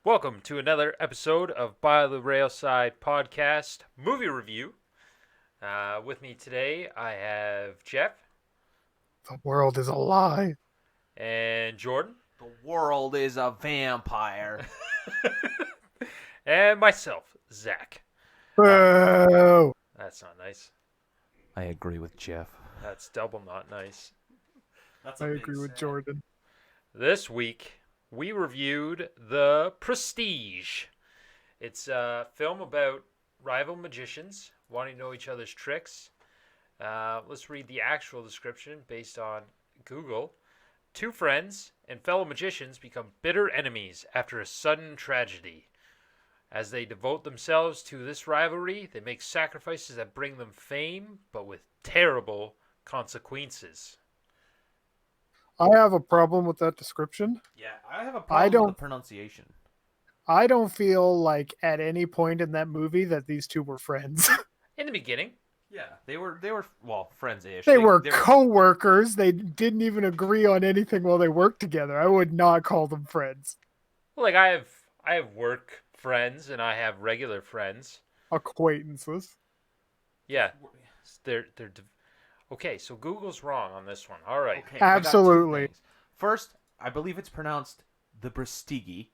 Welcome to another episode of By the Railside Podcast Movie Review. With me today, I have Jeff The world is a lie. and Jordan The world is a vampire. and myself, Zach. Boo! That's not nice. I agree with Jeff. That's double not nice. That's I agree with Jordan. This week, we reviewed The Prestige. It's a film about rival magicians wanting to know each other's tricks. Let's read the actual description based on Google. Two friends and fellow magicians become bitter enemies after a sudden tragedy. As they devote themselves to this rivalry, they make sacrifices that bring them fame, but with terrible consequences. I have a problem with that description. Yeah, I have a problem with the pronunciation. I don't feel like at any point in that movie that these two were friends. In the beginning, Yeah, they were well, friends-ish. They were co-workers. They didn't even agree on anything while they worked together. I would not call them friends. like I have work friends and I have regular friends. Acquaintances. Yeah, they're okay. So Google's wrong on this one. All right, Okay, I got two Absolutely. things. First, I believe it's pronounced the Prestige.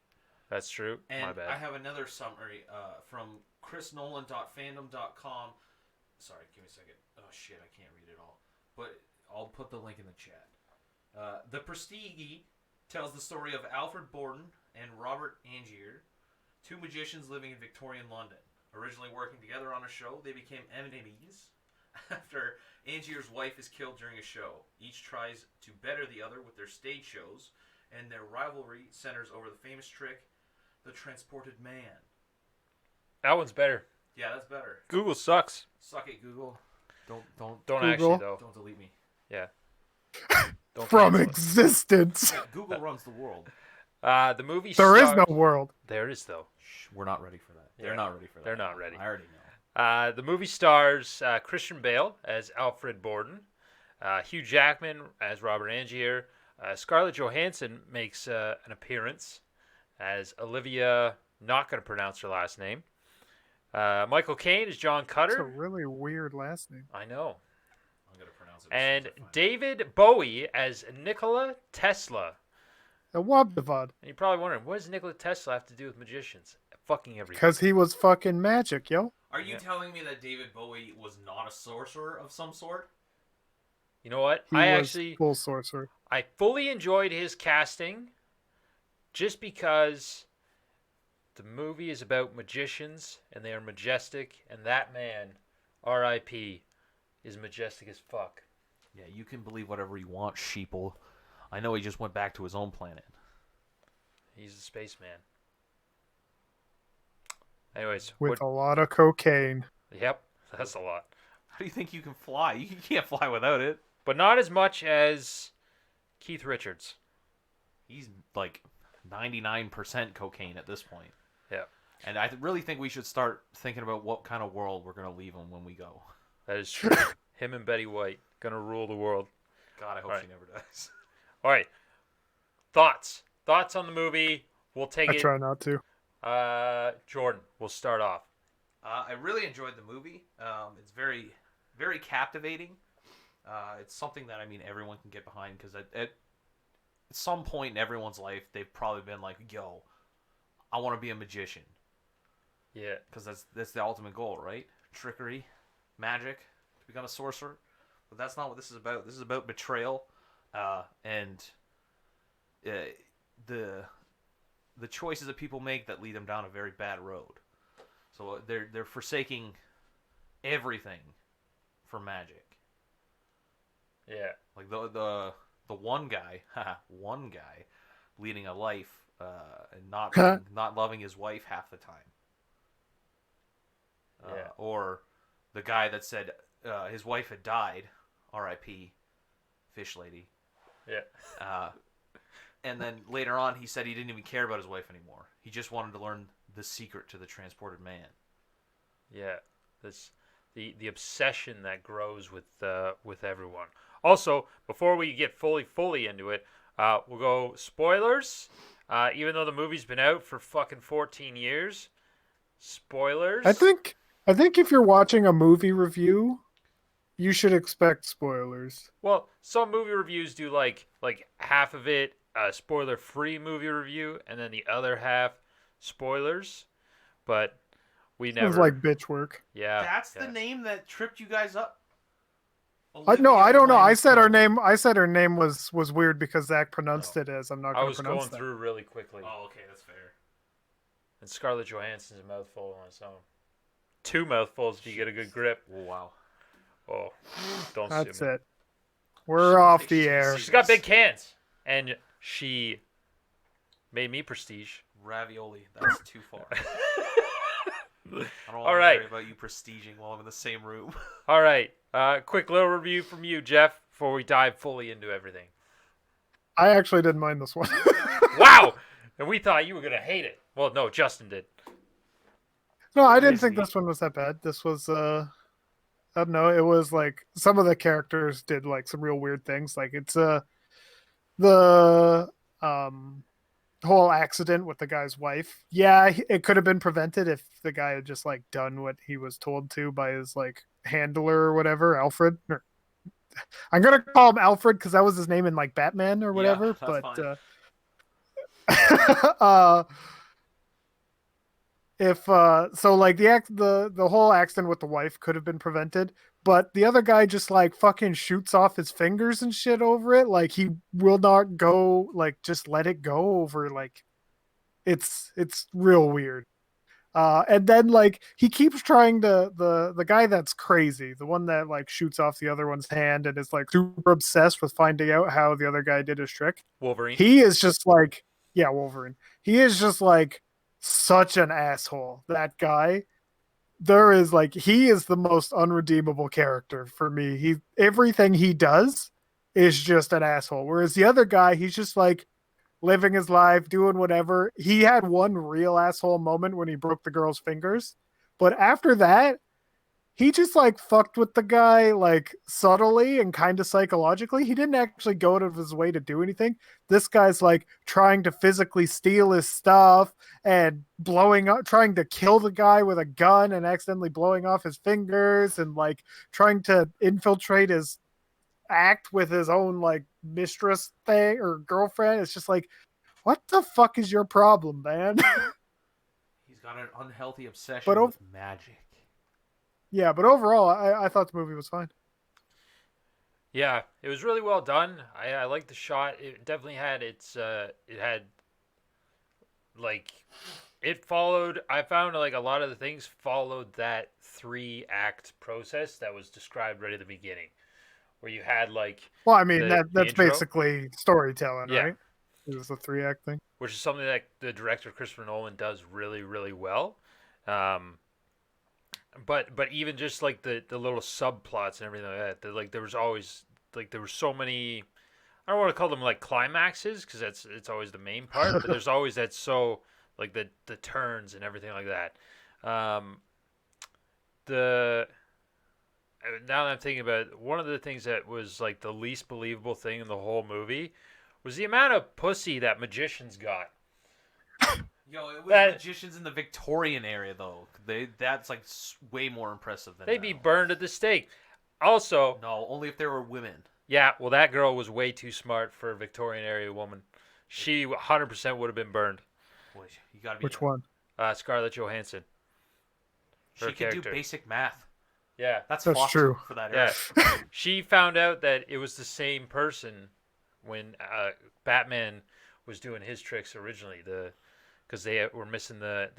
that's true. And My bad. I have another summary from chrisnolan.fandom.com. Sorry, give me a second. Oh shit, I can't read it all. But I'll put the link in the chat. The Prestige tells the story of Alfred Borden and Robert Angier, two magicians living in Victorian London. Originally working together on a show, they became enemies after Angier's wife is killed during a show. Each tries to better the other with their stage shows, and their rivalry centers over the famous trick, the transported man. That one's better. Yeah, that's better. Google sucks. Suck it, Google. Don't Don't Google. actually though. don't delete me. Yeah. Don't From cancel it. existence. Yeah, Google runs the world. The movie. There is no world. There is though. Shh, we're not ready for that. Yeah, They're not ready for that. they're not ready. I already know. The movie stars Christian Bale as Alfred Borden, Hugh Jackman as Robert Angier, Scarlett Johansson makes an appearance as Olivia. Not going to pronounce her last name. Michael Caine is John It's a Cutter. really weird last name. I know. I'm gonna pronounce it. And as soon as I find it. David Bowie as Nikola Tesla. A Wabdavad. And you're probably wondering, what does Nikola Tesla have to do with magicians? Fucking everything. Because he was fucking magic, yo. Are you Yeah. telling me that David Bowie was not a sorcerer of some sort? You know what? He was full sorcerer. I fully enjoyed his casting just because the movie is about magicians and they are majestic, and that man, R.I.P., is majestic as fuck. Yeah, you can believe whatever you want, sheeple. I know he just went back to his own planet. He's a spaceman. Anyways, With a lot of cocaine. yep, that's a lot. How do you think you can fly? You can't fly without it. But not as much as Keith Richards. He's like 99% cocaine at this point. Yeah. And I really think we should start thinking about what kind of world we're going to leave him when we go. That is true. Him and Betty White gonna rule the world. God, I hope Right. she never dies. All right. Thoughts on the movie. We'll take I it. try not to. Jordan, we'll start off. I really enjoyed the movie. It's very, very captivating. It's something that, I mean, everyone can get behind because at some point in everyone's life, they've probably been like, yo, I want to be a magician. Yeah. Because that's the ultimate goal, right? Trickery, magic, to become a sorcerer. But that's not what this is about. This is about betrayal and the choices that people make that lead them down a very bad road. So they're forsaking everything for magic. Yeah. Like the one guy, leading a life and not loving his wife half the time. Yeah. Or the guy that said his wife had died, R.I.P. Fish lady. Yeah. And then later on, he said he didn't even care about his wife anymore. He just wanted to learn the secret to the transported man. Yeah. This the obsession that grows with everyone. Also, before we get fully into it, we'll go spoilers. Even though the movie's been out for fucking 14 years. Spoilers. I think if you're watching a movie review, you should expect spoilers. Well, some movie reviews do like half of it spoiler-free movie review, and then the other half spoilers. But we Sounds never. like bitch work. Yeah. That's yeah. the name that tripped you guys up. No, I don't know. I said her Lansdowne. name. I said her name was weird because Zach pronounced it as. I'm not I going to was pronounce going that. through really quickly. Oh, okay, that's fair. And Scarlett Johansson's a mouthful on its own. 2 mouthfuls if you get a good grip. Wow. Oh, don't That's sue me. it. We're off the She's air. She's got big cans, and she made me prestige. Ravioli. That's too far. I don't want All to right. worry about you prestiging while I'm in the same room. All right, quick little review from you, Jeff, before we dive fully into everything. I actually didn't mind this one. Wow, and we thought you were gonna hate it. Well, no, Justin did. No, I didn't think Crazy. this one was that bad. This was I don't know, it was like some of the characters did like some real weird things. Like it's the whole accident with the guy's wife. Yeah, it could have been prevented if the guy had just like done what he was told to by his like handler or whatever, Alfred. I'm gonna call him Alfred because that was his name in like Batman or whatever. Yeah, that's but fine. if so like the whole accident with the wife could have been prevented, but the other guy just like fucking shoots off his fingers and shit over it. Like he will not go, like just let it go over. Like it's real weird. And then like he keeps trying to the guy that's crazy, the one that like shoots off the other one's hand and is like super obsessed with finding out how the other guy did his trick. Wolverine. He is just like, yeah, Wolverine. He is just like such an asshole. That guy. There is like, he is the most unredeemable character for me. Everything he does is just an asshole. Whereas the other guy, he's just like living his life, doing whatever. He had one real asshole moment when he broke the girl's fingers. But after that, he just like fucked with the guy like subtly and kind of psychologically. He didn't actually go out of his way to do anything. This guy's like trying to physically steal his stuff and blowing up, trying to kill the guy with a gun and accidentally blowing off his fingers and like trying to infiltrate his act with his own like mistress thing or girlfriend. It's just like, what the fuck is your problem, man? He's got an unhealthy obsession But with magic. Yeah, but overall, I thought the movie was fine. Yeah, it was really well done. I liked the shot. It definitely had it had like it followed. I found like a lot of the things followed that 3-act process that was described right at the beginning, where you had like Well, I mean the that's intro. basically storytelling, Yeah. right? It was a 3-act thing. which is something that the director Christopher Nolan does really, really well. But even just like the little subplots and everything like that, like there was always like there were so many. I don't want to call them like climaxes because it's always the main part, but there's always that like the turns and everything like that. The Now that I'm thinking about it, one of the things that was like the least believable thing in the whole movie was the amount of pussy that magicians got. Yo, it was That- magicians in the Victorian area though. That's like way more impressive than They'd be now. burned at the stake. Also, No, only if there were women. yeah, well, that girl was way too smart for a Victorian area woman. She 100% would have been burned. Boy, you gotta be. Which one? Scarlett Johansson. She her could do character. basic math. Yeah. That's That's fucked true. for that Yeah. era. She found out that it was the same person when Batman was doing his tricks originally. Because they were missing the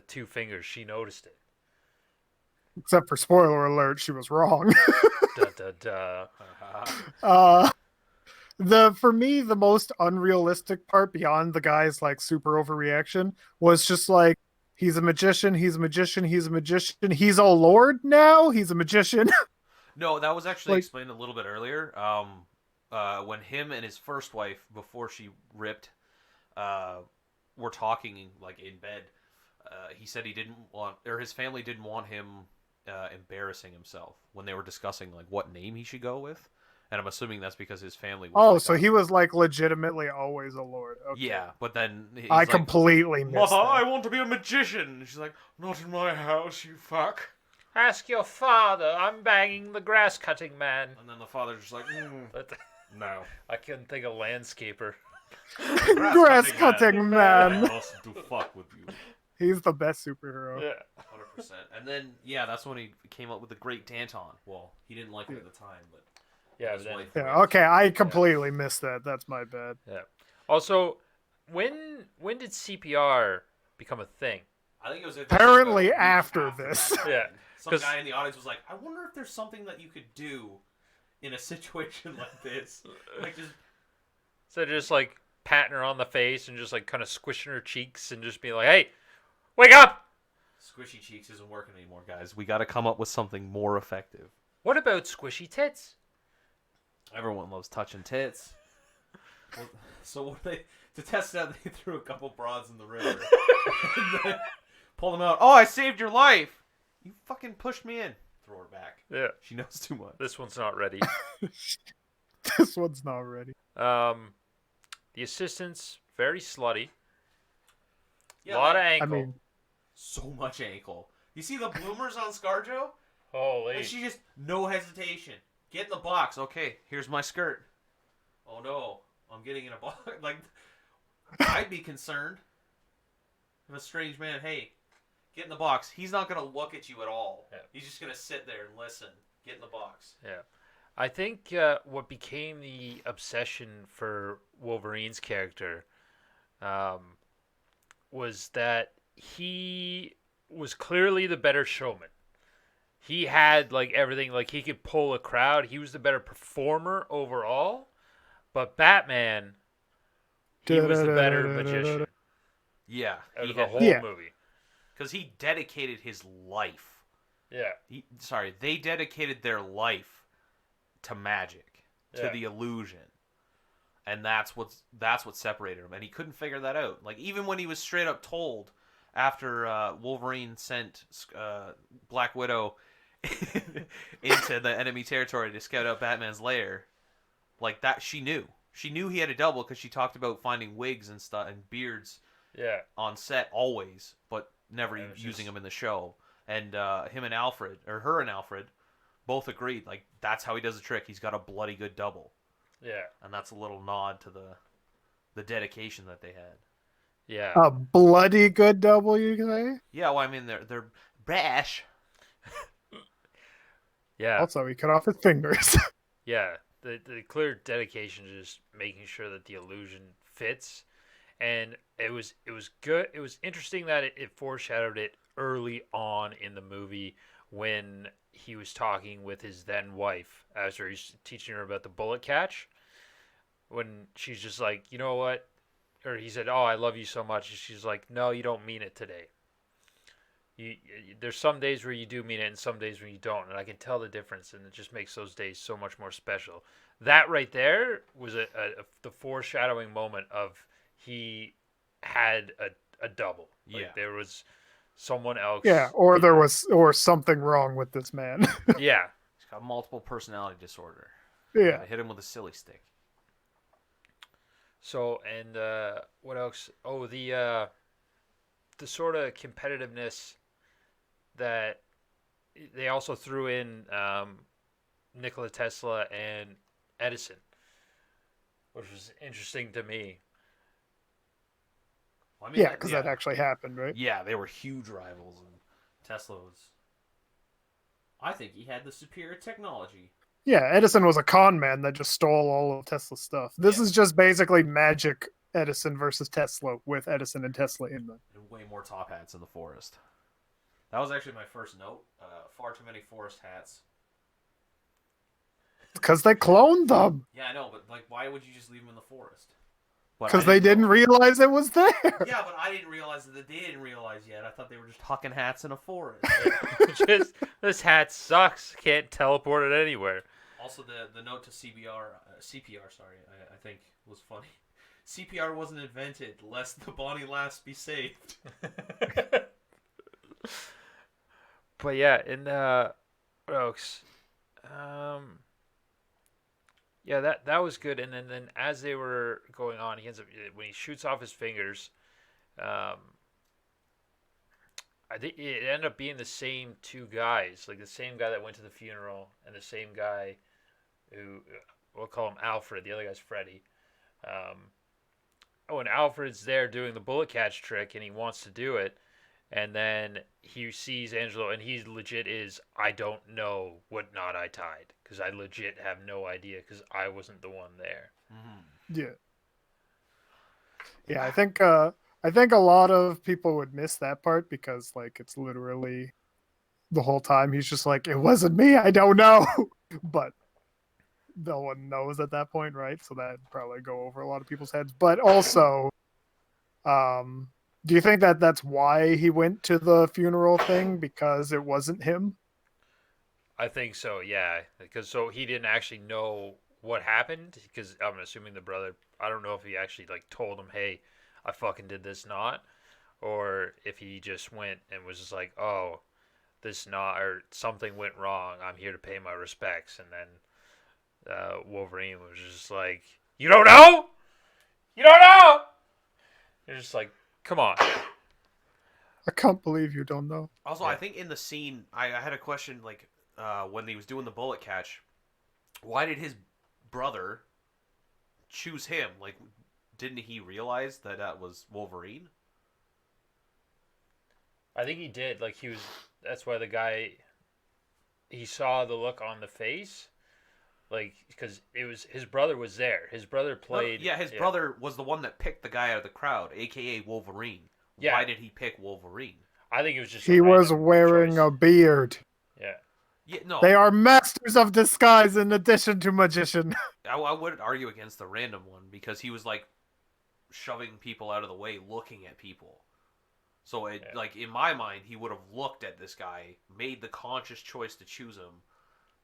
2 fingers. She noticed it. Except for spoiler alert, she was wrong. Da, da, da. For me, the most unrealistic part beyond the guy's like super overreaction was just like, he's a magician, he's a magician, he's a magician, he's a lord now, he's a magician. No, that was actually Like- explained a little bit earlier. When him and his first wife, before she ripped, were talking like in bed, he said he didn't want, or his family didn't want him embarrassing himself when they were discussing like what name he should go with, And I'm assuming that's because his family was Oh, like, so he was like legitimately always a lord. Okay. yeah, but then he's I like, completely missed Mother, I that. want to be a magician. And she's like, not in my house, you fuck. Ask your father. I'm banging the grass cutting man. And then the father's just like, But no. I couldn't think of landscaper. Grass cutting I man. must do fuck with you. He's the best superhero. Yeah. 100%. And then, yeah, that's when he came up with the Great Danton. Well, he didn't like it at the time, but Yeah. his Then, wife Yeah, was. okay, I completely missed that. That's my bad. yeah. Also, when did CPR become a thing? I think it was Apparently about a week after this. that Yeah, happened. Some 'cause- guy in the audience was like, I wonder if there's something that you could do in a situation like this. Like, just So just like patting her on the face and just like kind of squishing her cheeks and just being like, "Hey, wake up!" squishy cheeks isn't working anymore, guys. We got to come up with something more effective. What about squishy tits? Everyone loves touching tits. Well, so what to test it out, they threw a couple broads in the river and then pulled them out. Oh, I saved your life. You fucking pushed me in. Throw her back. Yeah, She knows too much. this one's not ready. This one's not ready. The assistant's very slutty. Yeah, A lot of like, ankle. I mean, so much ankle. You see the bloomers on ScarJo? Holy. And she just no hesitation. Get in the box. Okay, here's my skirt. Oh no, I'm getting in a box. Like, I'd be concerned. If a strange man, hey, get in the box. He's not gonna look at you at all. Yeah. He's just gonna sit there and listen. Get in the box. Yeah. I think what became the obsession for Wolverine's character was that he was clearly the better showman. He had like everything, like he could pull a crowd. He was the better performer overall. But Batman, he was the better magician Yeah, out of the whole Yeah. movie. because he dedicated his life. Yeah. They dedicated their life to magic, to Yeah. the illusion, and that's what separated him. And he couldn't figure that out. Like, even when he was straight up told after Wolverine sent Black Widow into the enemy territory to scout out Batman's lair, like that, she knew he had a double because she talked about finding wigs and stuff and beards Yeah. on set always, but never Yeah, it was using just- them in the show. And her and Alfred both agreed, like, that's how he does the trick. He's got a bloody good double, Yeah. and that's a little nod to the dedication that they had. Yeah. a bloody good double, you say? Yeah, well, I mean, they're brash. Yeah. Also, he cut off his fingers. Yeah, the clear dedication to just making sure that the illusion fits, and it was good. It was interesting that it foreshadowed it early on in the movie when he was talking with his then wife after he's teaching her about the bullet catch. When she's just like, you know what, or he said, "Oh, I love you so much," and she's like, "No, you don't mean it today." There's some days where you do mean it and some days when you don't, and I can tell the difference, and it just makes those days so much more special. That right there was the foreshadowing moment of he had a double. Like, Yeah. there was someone else. Yeah, or something wrong with this man. Yeah, He's got multiple personality disorder. Yeah. I hit him with a silly stick. so, and what else? Oh, the sort of competitiveness that they also threw in Nikola Tesla and Edison, which was interesting to me. Well, I mean, Yeah, because that actually happened, right? Yeah, they were huge rivals, and Tesla was. I think he had the superior technology. Yeah, Edison was a con man that just stole all of Tesla's stuff. This Yeah. is just basically magic Edison versus Tesla with Edison and Tesla in them. And way more top hats in the forest. That was actually my first note. Far too many forest hats. Because they cloned them. Yeah, I know, but like, why would you just leave them in the forest? Because they didn't realize it was there. Yeah, but I didn't realize that they didn't realize yet. I thought they were just hucking hats in a forest. Just, this hat sucks. Can't teleport it anywhere. Also, the note to CPR, sorry, I think was funny. CPR wasn't invented lest the Bonnie Lass be saved. But yeah, in what else? Yeah, that was good. And then as they were going on, he ends up when he shoots off his fingers. Um, I think it ended up being the same two guys, like the same guy that went to the funeral and the same guy who we'll call him Alfred. The other guy's Freddy. Um, oh, and Alfred's there doing the bullet catch trick, and he wants to do it, and then he sees Angelo, and he legit is, I don't know what knot I tied, because I legit have no idea, because I wasn't the one there. Yeah. Yeah, I think a lot of people would miss that part because like it's literally the whole time he's just like, it wasn't me, I don't know. But no one knows at that point, right? So that'd probably go over a lot of people's heads. But also, um, do you think that that's why he went to the funeral thing because it wasn't him? I think so, yeah, because so he didn't actually know what happened, because I'm assuming the brother, I don't know if he actually like told him, hey, I fucking did this knot, or if he just went and was just like, oh, this knot or something went wrong. I'm here to pay my respects, and then Wolverine was just like, you don't know, you don't know. You're just like, come on. I can't believe you don't know. Also, Yeah. I think in the scene, I had a question like when he was doing the bullet catch, why did his brother choose him? Like, didn't he realize that that was Wolverine? I think he did. Like he was. That's why the guy. He saw the look on the face, like because it was his brother was there. His brother played. Yeah, his brother was the one that picked the guy out of the crowd, aka Wolverine. Yeah. Why did he pick Wolverine? I think it was just. He a was random wearing choice. a beard. Yeah. Yeah, no, They are masters of disguise in addition to magician. I wouldn't argue against the random one because he was like shoving people out of the way, looking at people. So it like in my mind, he would have looked at this guy, made the conscious choice to choose him,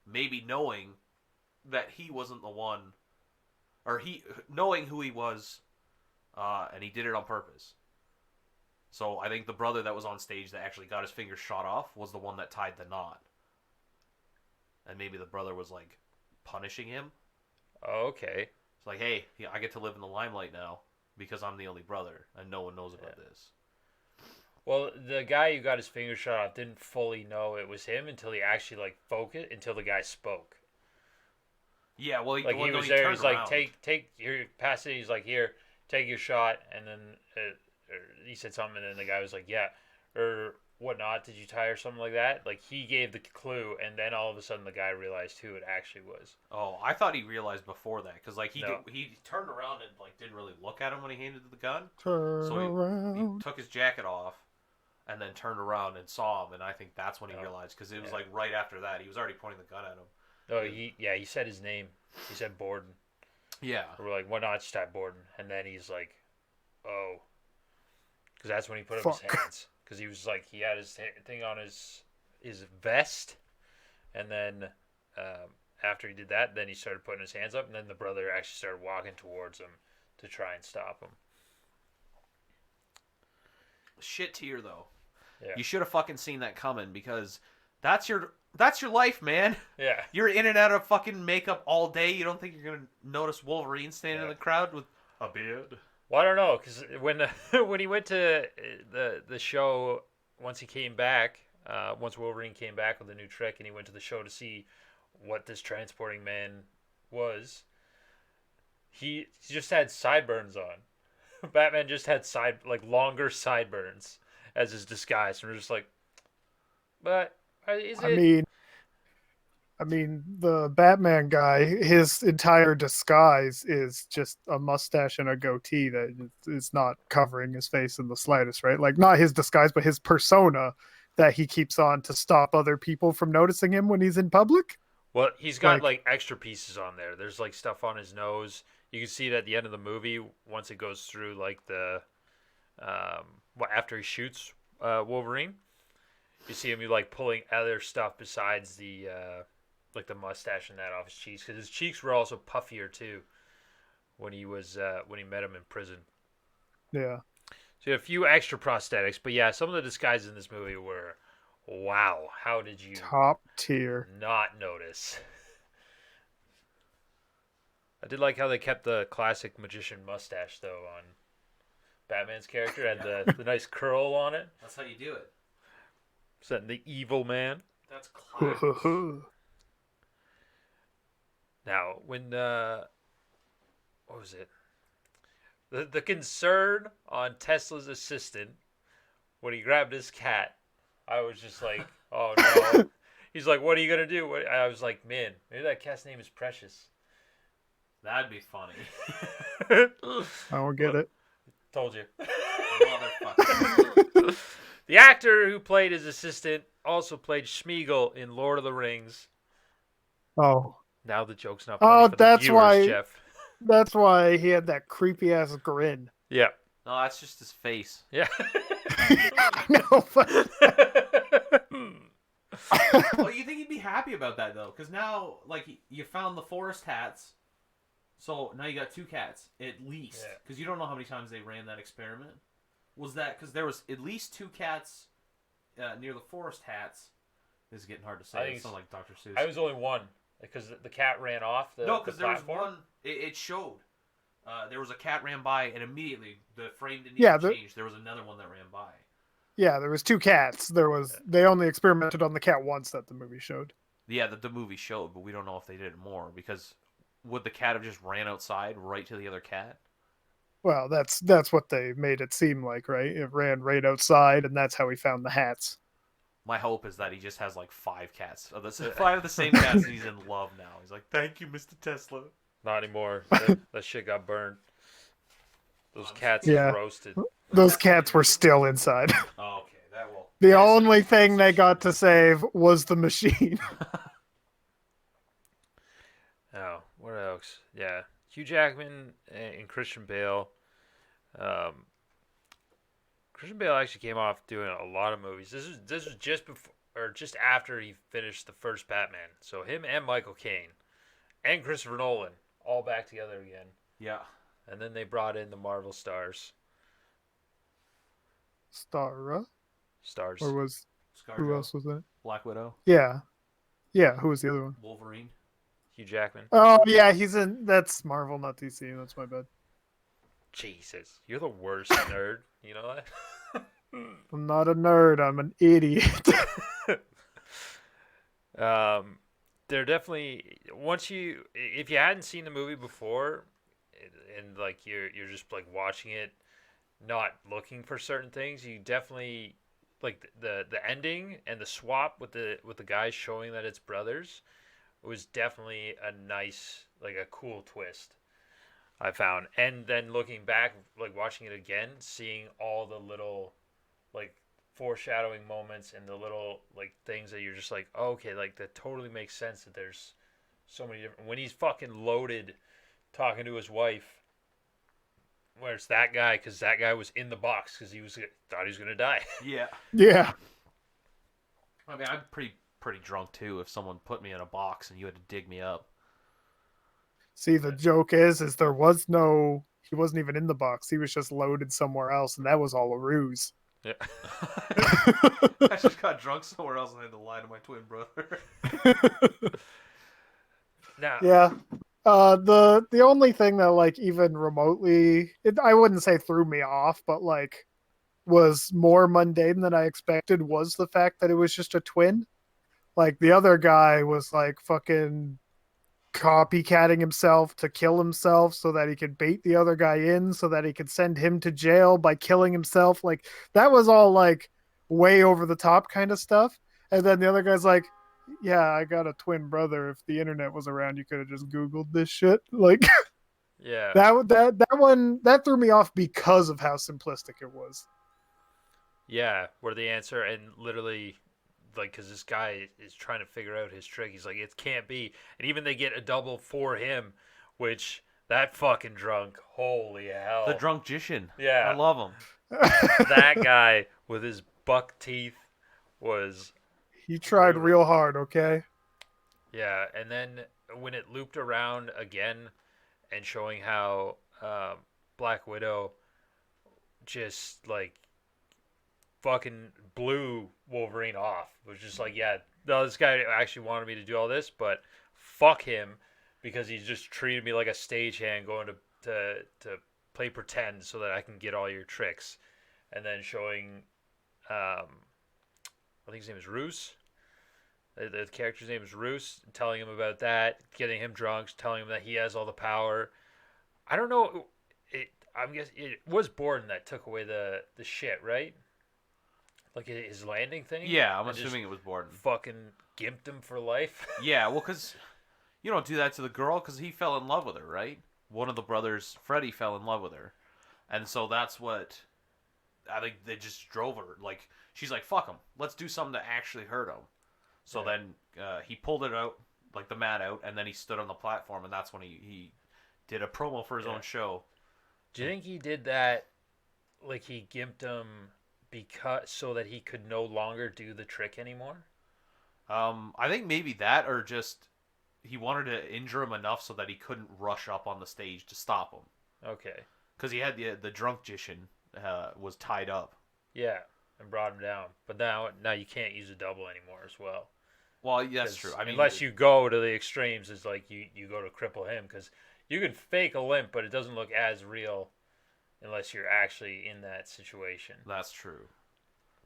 maybe knowing that he wasn't the one, or he knowing who he was, and he did it on purpose. So I think the brother that was on stage that actually got his finger shot off was the one that tied the knot, and maybe the brother was like punishing him. Oh, okay. It's like, hey, I get to live in the limelight now because I'm the only brother, and no one knows about this. Well, the guy who got his finger shot off didn't fully know it was him until he actually like focused until the guy spoke. Yeah, well, Like he was there. He's like, take your pass it. He's like, here, take your shot, and then he said something, and then the guy was like, yeah, or whatnot. Did you tie or something like that? Like he gave the clue, and then all of a sudden the guy realized who it actually was. Oh, I thought he realized before that because like No. he turned around and like didn't really look at him when he handed the gun. Turn So he around. took his jacket off and then turned around and saw him, and I think that's when he realized because it was like right after that he was already pointing the gun at him. Oh, he said his name. He said Borden. Yeah. We're like, why not just type Borden? And then he's like, oh, because that's when he put up his Fuck. hands. Because he was like, he had his thing on his vest, and then after he did that, then he started putting his hands up, and then the brother actually started walking towards him to try and stop him. Shit tier though. Yeah. You should have fucking seen that coming because that's your life, man. Yeah. You're in and out of fucking makeup all day. You don't think you're gonna notice Wolverine standing in the crowd with a beard? Well, I don't know, because when when he went to the show, once he came back, once Wolverine came back with a new trick, and he went to the show to see what this transporting man was, he just had sideburns on. Batman just had longer sideburns as his disguise, and we're just like, but is it? I mean, the Batman guy, his entire disguise is just a mustache and a goatee that is not covering his face in the slightest, right? Like, not his disguise, but his persona that he keeps on to stop other people from noticing him when he's in public. Well, he's got like extra pieces on there. There's like stuff on his nose. You can see it at the end of the movie once it goes through like the after he shoots Wolverine. You see him like pulling other stuff besides the like the mustache and that off his cheeks, because his cheeks were also puffier too when he was when he met him in prison. Yeah. So you had a few extra prosthetics, but yeah, some of the disguises in this movie were wow. How did you Top tier. not notice? I did like how they kept the classic magician mustache though on Batman's character. Had the nice curl on it. That's how you do it. Setting the evil man. That's class. Now, when what was it? The concern on Tesla's assistant when he grabbed his cat, I was just like, oh no. He's like, what are you gonna do? I was like, man, maybe that cat's name is Precious. That'd be funny. I don't get it. Told you. Motherfucker. The actor who played his assistant also played Schmeagol in Lord of the Rings. Oh, Now the joke's not Oh, funny for the that's viewers, why- Jeff. that's why he had that creepy ass grin. Yeah. No, that's just his face. Yeah. No, but Well, you think he'd be happy about that though, because now, like, you found the forest hats, so now you got 2 cats at least. Yeah. Because you don't know how many times they ran that experiment. Was that because there was at least 2 cats near the forest hats? This is getting hard to I say. think It's not like Dr. Seuss. I was only one because the cat ran off the No, the because there was platform. one. It showed. There was a cat ran by, and immediately the frame didn't Yeah, even change. There was another one that ran by. yeah, there was 2 cats. They only experimented on the cat once that the movie showed. Yeah, the movie showed, but we don't know if they did it more because would the cat have just ran outside right to the other cat? Well, that's what they made it seem like, right? It ran right outside, and that's how he found the hats. My hope is that he just has like 5 cats. 5 of the same cats, and he's in love now. He's like, "Thank you, Mr. Tesla." Not anymore. That shit got burned. Those cats Yeah. roasted. Those cats were still inside. Oh, okay, that will. The Yes, only it's thing they shit. got to save was the machine. Oh, what else? Yeah, Hugh Jackman and Christian Bale. Christian Bale actually came off doing a lot of movies. This was just before or just after he finished the first Batman. So him and Michael Caine and Christopher Nolan all back together again. Yeah. And then they brought in the Marvel stars. Stara? Stars. Or was ScarJo, who else was in it? Black Widow, Yeah. Yeah, who was the other one? Wolverine. Hugh Jackman. Oh yeah, he's in that's Marvel, not DC, that's my bad. Jesus, you're the worst nerd. You know that? I'm not a nerd, I'm an idiot. They're definitely if you hadn't seen the movie before, and like you're just like watching it, not looking for certain things, you definitely like the ending and the swap with the guys showing that it's brothers was definitely a nice, like a cool twist I found. And then looking back, like watching it again, seeing all the little like foreshadowing moments and the little like things that you're just like, oh, okay, like that totally makes sense that there's so many different. When he's fucking loaded talking to his wife, where it's that guy, because that guy was in the box because thought he was gonna die. Yeah. Yeah. I mean, I'm pretty drunk too. If someone put me in a box and you had to dig me up, See, the joke is he wasn't even in the box. He was just loaded somewhere else, and that was all a ruse. Yeah. I just got drunk somewhere else and I had to lie to my twin brother. Now, Yeah. The only thing that like even remotely I wouldn't say threw me off, but like was more mundane than I expected was the fact that it was just a twin. Like the other guy was like fucking copycatting himself to kill himself so that he could bait the other guy in so that he could send him to jail by killing himself. Like that was all like way over the top kind of stuff. And then the other guy's like, yeah, I got a twin brother. If the internet was around, you could have just Googled this shit. Like yeah, that one that threw me off because of how simplistic it was. yeah, where the answer and literally, like, because this guy is trying to figure out his trick. He's like, it can't be, and even they get a double for him, which that fucking drunk, holy hell, The drunkician. Yeah. I love him. that guy with his buck teeth was. He tried real hard, okay? Yeah, and then when it looped around again and showing how Black Widow just like fucking blew Wolverine off. It was just like, yeah, no, this guy actually wanted me to do all this, but fuck him because he just treated me like a stagehand going to play pretend so that I can get all your tricks, and then showing, I think his name is Roos. The character's name is Roos, telling him about that, getting him drunk, telling him that he has all the power. I don't know. I'm guessing it was Borden that took away the shit, right? Like his landing thing. Yeah, I'm and assuming it was Borden. Fucking gimped him for life. Yeah, well, because you don't do that to the girl because he fell in love with her, right? One of the brothers, Freddie, fell in love with her. And so that's what I think they just drove her. Like, she's like, fuck him. Let's do something to actually hurt him. So then he pulled it out, like the mat out, and then he stood on the platform, and that's when he did a promo for his own show. Do you think he did that, like he gimped him because so that he could no longer do the trick anymore? I think maybe that, or just he wanted to injure him enough so that he couldn't rush up on the stage to stop him. Okay. Because he had the drunk magician was tied up. Yeah, and brought him down. But now you can't use a double anymore as well. Well, yeah, that's true. I mean, unless you go to the extremes, it's like you go to cripple him, because you can fake a limp, but it doesn't look as real unless you're actually in that situation. That's true.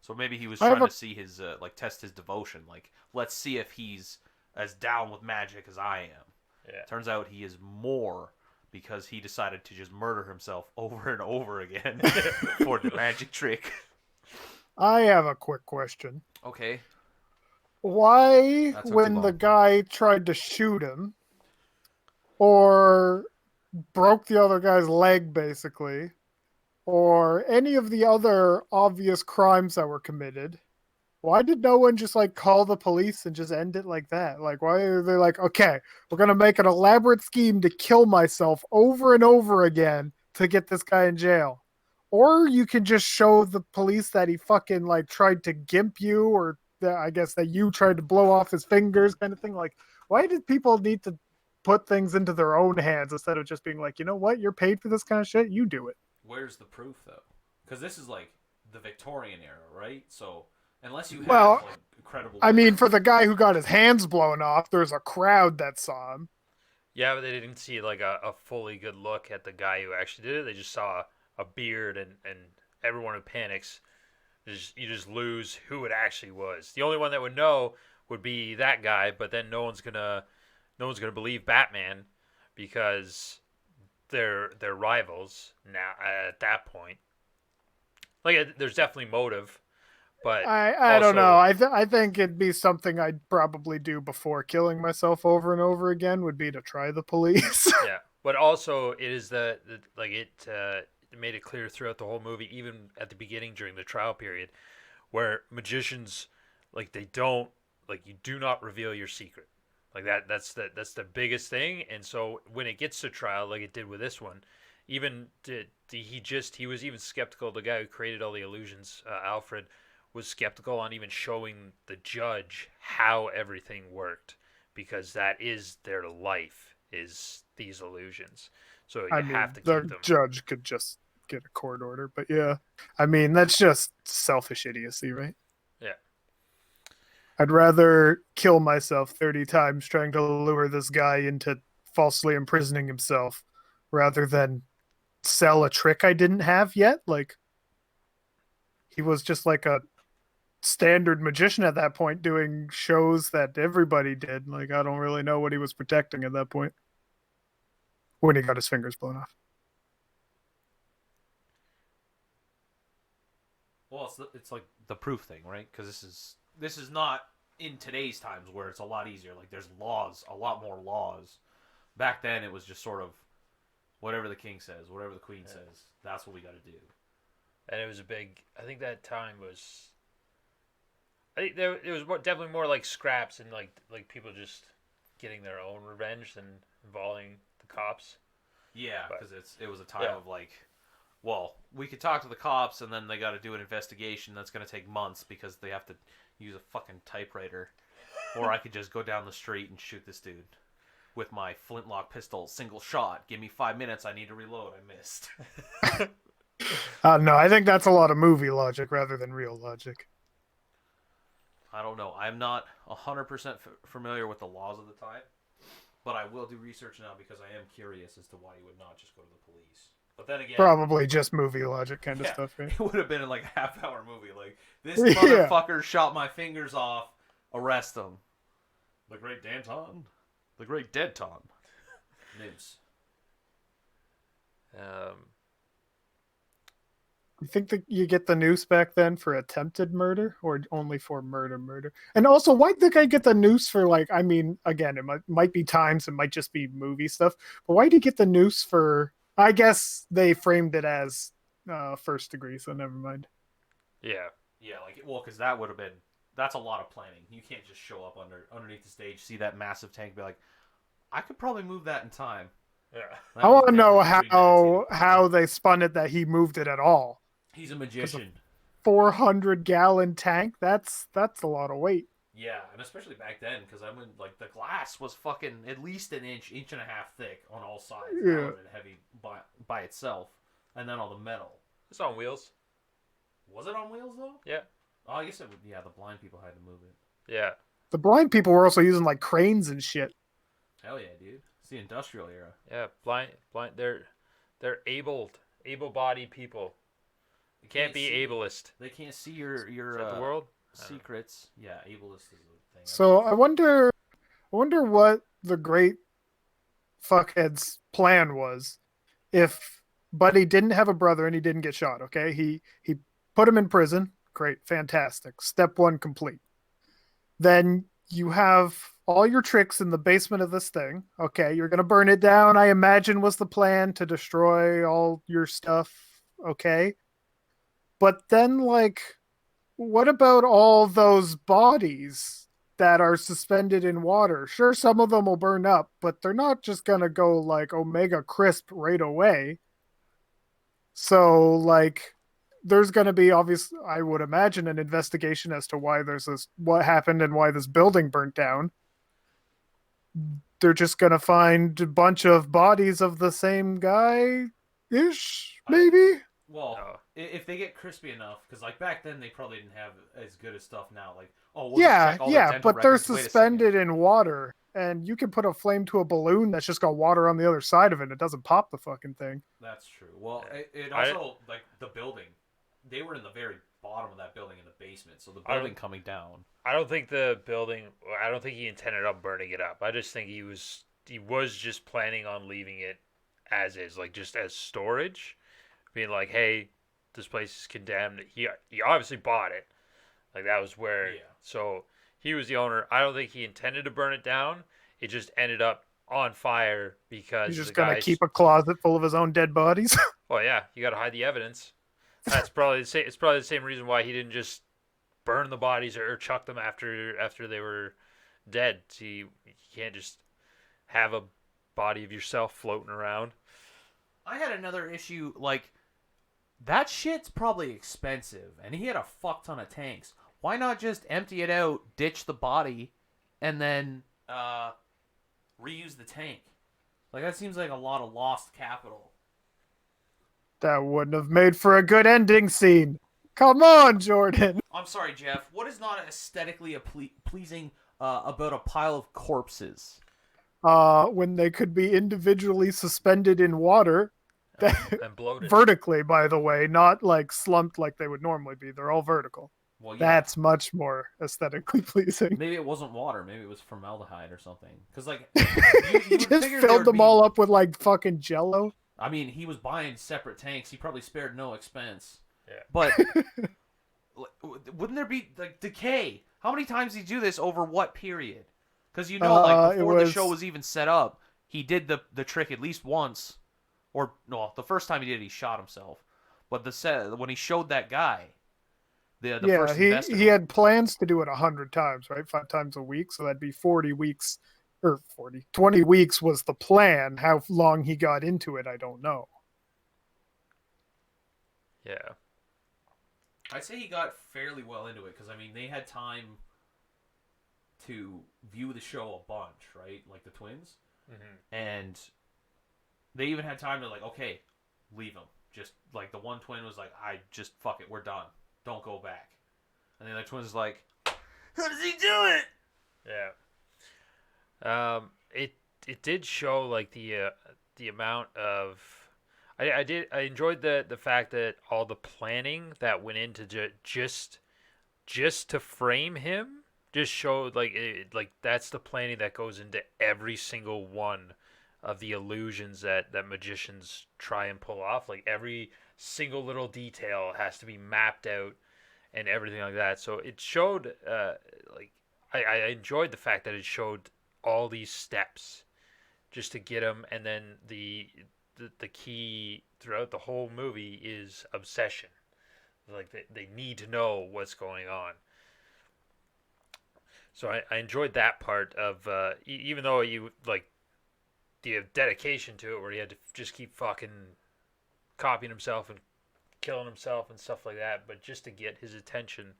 So maybe he was trying to see his test his devotion. Like, let's see if he's as down with magic as I am. Yeah. Turns out he is more, because he decided to just murder himself over and over again for the magic trick. I have a quick question. Okay. Why, That took too when the long. guy tried to shoot him, or broke the other guy's leg, basically, or any of the other obvious crimes that were committed, why did no one just like call the police and just end it like that? Like, why are they like, okay, we're gonna make an elaborate scheme to kill myself over and over again to get this guy in jail? Or you can just show the police that he fucking like tried to gimp you, or that I guess that you tried to blow off his fingers, kind of thing. Like, why did people need to put things into their own hands instead of just being like, you know what, you're paid for this kind of shit, you do it? Where's the proof, though? Because this is like the Victorian era, right? So unless you have Well, like incredible, I mean, for the guy who got his hands blown off, there's a crowd that saw him. Yeah, but they didn't see like a fully good look at the guy who actually did it. They just saw a beard, and everyone in panics. You just lose who it actually was. The only one that would know would be that guy, but then no one's gonna believe Batman, because they're rivals now at that point. Like, there's definitely motive, but I don't know. I think it'd be something I'd probably do before killing myself over and over again, would be to try the police. yeah, but also it is it made it clear throughout the whole movie, even at the beginning during the trial period, where magicians, like, they don't, like, you do not reveal your secret. Like, that's the biggest thing. And so when it gets to trial, like it did with this one, even he was even skeptical. The guy who created all the illusions, Alfred, was skeptical on even showing the judge how everything worked, because that is their life, is these illusions. So you have to keep the them. judge could just get a court order, but yeah, I mean, that's just selfish idiocy, right? Yeah. I'd rather kill myself 30 times trying to lure this guy into falsely imprisoning himself rather than sell a trick I didn't have yet. Like, he was just like a standard magician at that point, doing shows that everybody did. Like, I don't really know what he was protecting at that point when he got his fingers blown off. Well, it's like the proof thing, right? Because this is not in today's times where it's a lot easier. Like, there's laws, a lot more laws. Back then, it was just sort of whatever the king says, whatever the queen says. That's what we got to do. And it was a big. I think that time was. I think it was definitely more like scraps and like people just getting their own revenge than involving the cops. Yeah, But- because it was a time of like, well, we could talk to the cops, and then they got to do an investigation that's going to take months because they have to use a fucking typewriter. Or I could just go down the street and shoot this dude with my flintlock pistol, single shot. Give me 5 minutes. I need to reload. I missed. No, I think that's a lot of movie logic rather than real logic. I don't know. I'm not 100% familiar with the laws of the time, But I will do research now because I am curious as to why he would not just go to the police. But then again, Probably just movie logic kind of yeah, stuff, right? it would have been like a half-hour movie. Like, this Yeah. motherfucker shot my fingers off. Arrest him. The Great Danton. The Great Deadton. Nibs. You think that you get the noose back then for attempted murder or only for murder? And also, why'd the guy get the noose for, like, I mean, again, it might be times, it might just be movie stuff, but why'd he get the noose for, I guess they framed it as first degree, so never mind. Yeah. Yeah, like, well, because that would have been, that's a lot of planning. You can't just show up underneath the stage, see that massive tank, be like, I could probably move that in time. Yeah. That I was want to know definitely premeditated. how they spun it that he moved it at all. He's a magician. 400-gallon tank, that's a lot of weight. Yeah, and especially back then, because I mean, like, the glass was fucking at least an inch and a half thick on all sides. Yeah. That would have been heavy by itself. And then all the metal. It's on wheels. Was it on wheels, though? Yeah. Oh, I guess it would. Yeah, the blind people had to move it. Yeah. The blind people were also using, like, cranes and shit. Hell yeah, dude. It's the industrial era. Yeah. Blind. They're able-bodied people. You can't be ableist. They can't see your Is that the world? secrets. Yeah, ableist is a thing. So I wonder what the great fuckhead's plan was. If Buddy didn't have a brother and he didn't get shot, okay? He put him in prison. Great, fantastic. Step 1 complete. Then you have all your tricks in the basement of this thing. Okay, you're gonna burn it down, I imagine was the plan, to destroy all your stuff. Okay. But then, like, what about all those bodies that are suspended in water? Sure, some of them will burn up, but they're not just gonna go like Omega crisp right away. So, like, there's gonna be, obvious, I would imagine, an investigation as to why there's this, what happened and why this building burnt down. They're just gonna find a bunch of bodies of the same guy ish, maybe. Well, No. if they get crispy enough, because like back then they probably didn't have as good as stuff now. Like, oh, we'll just Yeah, check all their yeah, dental but they're records. Wait a second. suspended in water, and you can put a flame to a balloon that's just got water on the other side of it. It doesn't pop the fucking thing. That's true. Well, it I- also, like, the building, they were in the very bottom of that building in the basement, so the I don't- building coming down. I don't think the building. I don't think he intended on burning it up. I just think he was just planning on leaving it as is, like just as storage, being like, hey, this place is condemned. He obviously bought it. Like, that was where. Yeah. So he was the owner. I don't think he intended to burn it down. It just ended up on fire because He's just the gonna guys, keep a closet full of his own dead bodies. Well, yeah, you got to hide the evidence. That's probably the same. It's probably the same reason why he didn't just burn the bodies or chuck them after they were dead. See, you can't just have a body of yourself floating around. I had another issue, like, that shit's probably expensive, and he had a fuck ton of tanks. Why not just empty it out, ditch the body, and then reuse the tank? Like, that seems like a lot of lost capital. That wouldn't have made for a good ending scene. Come on, Jordan. I'm sorry, Jeff. What is not aesthetically pleasing about a pile of corpses? When they could be individually suspended in water, And bloated. vertically, by the way, not like slumped like they would normally be. They're all vertical. Well, yeah. That's much more aesthetically pleasing. Maybe it wasn't water. Maybe it was formaldehyde or something. Because, like, He would just figure there filled would them be- all up with like fucking jello. I mean, he was buying separate tanks. He probably spared no expense. Yeah. But wouldn't there be, like, decay? How many times did he do this over what period? Because, you know, like, It before the was- show was even set up, he did the trick at least once. Or, no, the first time he did it, he shot himself. But when he showed that guy, the Yeah, first he investor, had plans to do it 100 times, right? 5 times a week, so that'd be 40 weeks, or 20 weeks was the plan. How long he got into it, I don't know. Yeah. I'd say he got fairly well into it. Because, I mean, they had time to view the show a bunch, right? Like the twins. Mm-hmm. And they even had time to, like, okay, leave him. Just, like, the one twin was like, I just, fuck it, we're done. Don't go back. And the other twin was like, how does he do it? Yeah. it did show like the amount of I enjoyed the fact that all the planning that went into just to frame him just showed like like that's the planning that goes into every single one of the illusions that magicians try and pull off. Like every single little detail has to be mapped out and everything like that. So it showed like I enjoyed the fact that it showed all these steps just to get him, and then the key throughout the whole movie is obsession. Like they need to know what's going on. So I enjoyed that part of even though you like the dedication to it, where he had to just keep fucking copying himself and killing himself and stuff like that, but just to get his attention.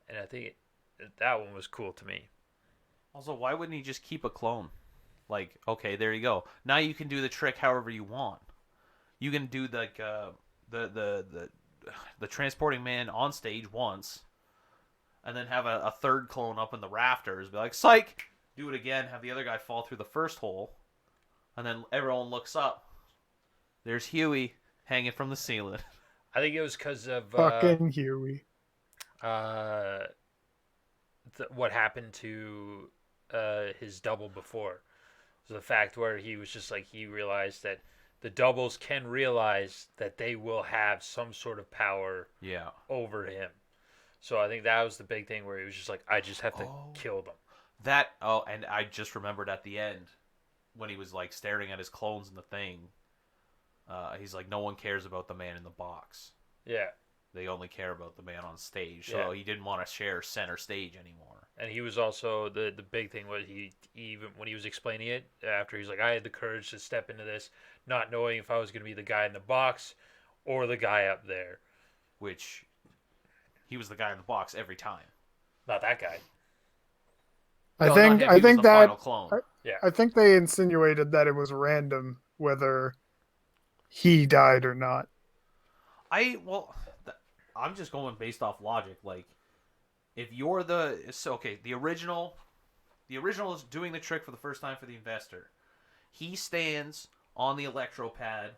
And I think that one was cool to me. Also, why wouldn't he just keep a clone? Like, okay, there you go. Now you can do the trick however you want. You can do like the transporting man on stage once, and then have a third clone up in the rafters. Be like, psych! Do it again. Have the other guy fall through the first hole, and then everyone looks up. There's Huey hanging from the ceiling. I think it was because of Fucking Huey. What happened to his double before. So the fact where he was just like, he realized that the doubles can realize that they will have some sort of power over him. So I think that was the big thing where he was just like, I just have to kill them. And I just remembered at the end when he was like staring at his clones in the thing. He's like, no one cares about the man in the box. Yeah. They only care about the man on stage. So he didn't want to share center stage anymore. And he was also the big thing was he even when he was explaining it after, he's like, I had the courage to step into this, not knowing if I was going to be the guy in the box or the guy up there. Which he was the guy in the box every time. Not that guy. I think that final clone. I think they insinuated that it was random whether he died or not. I'm just going based off logic. Like, if you're the original is doing the trick for the first time for the investor. He stands on the electro pad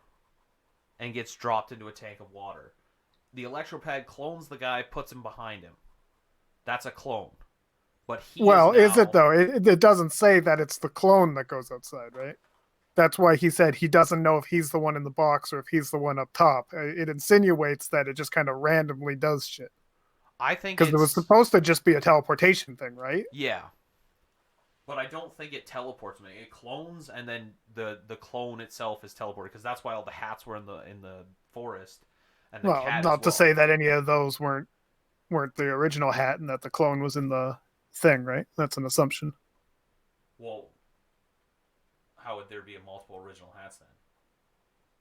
and gets dropped into a tank of water. The electro pad clones the guy, puts him behind him. That's a clone. But is it though? It doesn't say that it's the clone that goes outside, right? That's why he said he doesn't know if he's the one in the box or if he's the one up top. It insinuates that it just kind of randomly does shit. I think because it was supposed to just be a teleportation thing, right? Yeah. But I don't think it teleports me. It clones, and then the clone itself is teleported, because that's why all the hats were in the forest. And the cat not to say that any of those weren't the original hat, and that the clone was in the thing, right? That's an assumption. Well, how would there be a multiple original hats then?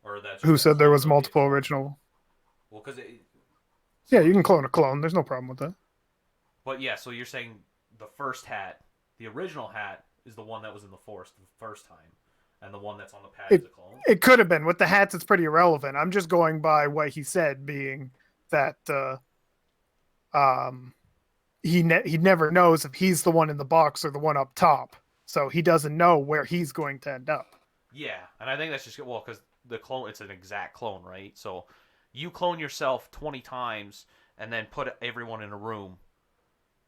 Or that's who said there was multiple original? Well, because yeah, you can clone a clone. There's no problem with that. But yeah, so you're saying the first hat, the original hat, is the one that was in the forest the first time, and the one that's on the pad is a clone? It could have been. With the hats, it's pretty irrelevant. I'm just going by what he said, being that he never knows if he's the one in the box or the one up top. So he doesn't know where he's going to end up. Yeah, and I think that's just, because the clone, it's an exact clone, right? So you clone yourself 20 times and then put everyone in a room.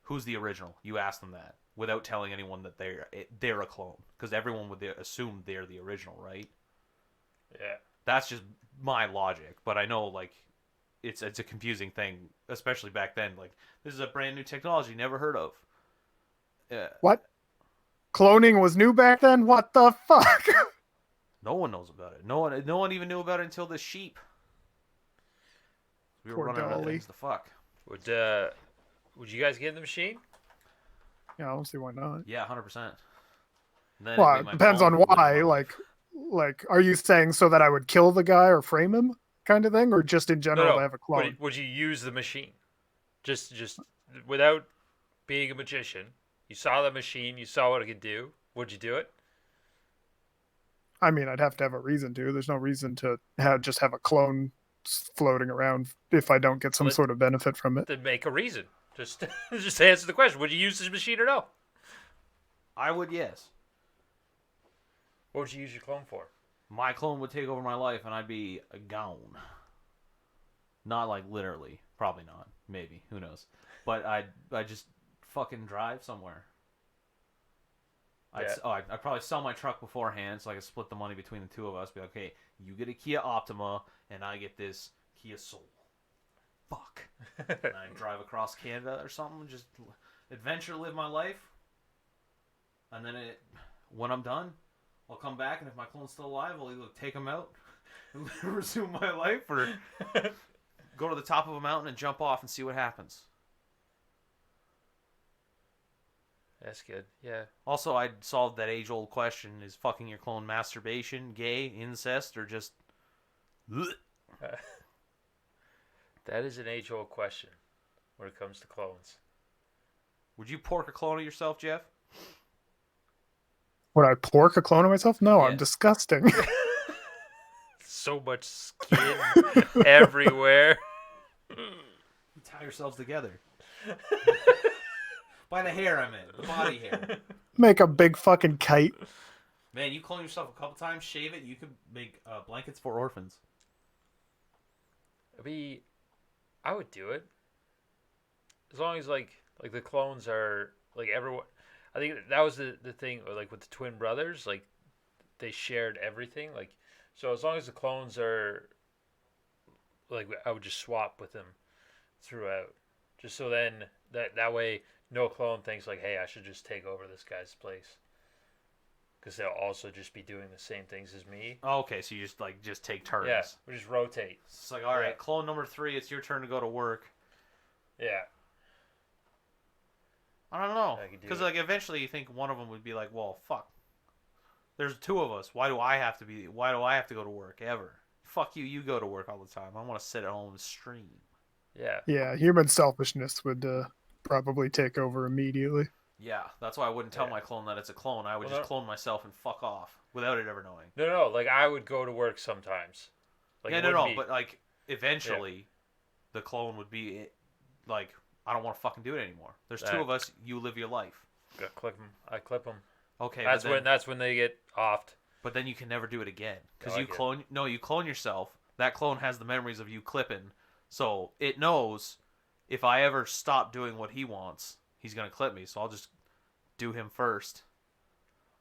Who's the original? You ask them that without telling anyone that they're a clone, because everyone would assume they're the original, right? Yeah. That's just my logic, but I know, like, it's a confusing thing, especially back then. Like, this is a brand new technology, never heard of. What? Cloning was new back then? What the fuck? No one knows about it. No one even knew about it until the sheep. We were running out of things to fuck. Would you guys get in the machine? Yeah, I don't see why not. Yeah, 100%. Well, it depends on why. Like, are you saying so that I would kill the guy or frame him, kind of thing, or just in general to have a clone? Would you use the machine? Just without being a magician. You saw the machine. You saw what it could do. Would you do it? I mean, I'd have to have a reason to. There's no reason to have a clone floating around if I don't get some sort of benefit from it. Then make a reason. Just answer the question. Would you use this machine or no? I would, yes. What would you use your clone for? My clone would take over my life, and I'd be gone. Not like literally, probably not. Maybe, who knows? But I'd just fucking drive somewhere. I'd probably sell my truck beforehand so I could split the money between the two of us. Be like, okay, you get a Kia Optima, and I get this Kia Soul. Fuck. And I drive across Canada or something, just adventure, live my life. And then when I'm done, I'll come back, and if my clone's still alive, I'll either take him out and resume my life, or go to the top of a mountain and jump off and see what happens. That's good. Yeah. Also, I'd solve that age-old question: is fucking your clone masturbation, gay, incest, or just? That is an age-old question when it comes to clones. Would you pork a clone of yourself, Jeff? Would I pork a clone of myself? No, Yeah. I'm disgusting. So much skin everywhere. You tie yourselves together. By the hair, I meant. The body hair. Make a big fucking kite. Man, you clone yourself a couple times, shave it, you could make blankets for orphans. I would do it. As long as like the clones are like everyone. I think that was the thing like with the twin brothers, like they shared everything. Like so as long as the clones are like I would just swap with them throughout. Just so then that way no clone thinks like, hey, I should just take over this guy's place. Because they'll also just be doing the same things as me. Oh, okay, so you just take turns. Yeah, we just rotate. It's like, all right, clone number 3, it's your turn to go to work. Yeah. I don't know, I could do because it. like eventually you think one of them would be like, well, fuck. There's 2 of us. Why do I have to go to work ever? Fuck you. You go to work all the time. I want to sit at home and stream. Yeah. Yeah, human selfishness would probably take over immediately. Yeah, that's why I wouldn't tell Yeah. my clone that it's a clone. I would Well, just clone myself and fuck off without it ever knowing. No. Like I would go to work sometimes. Like Yeah, it no, wouldn't be- but like eventually, the clone would be like, I don't want to fucking do it anymore. There's 2 of us. You live your life. I clip them. I clip them. Okay, That's when they get offed. But then you can never do it again because Oh, I you get it. clone. No, you clone yourself. That clone has the memories of you clipping, so it knows if I ever stop doing what he wants, he's gonna clip me. So I'll just do him first.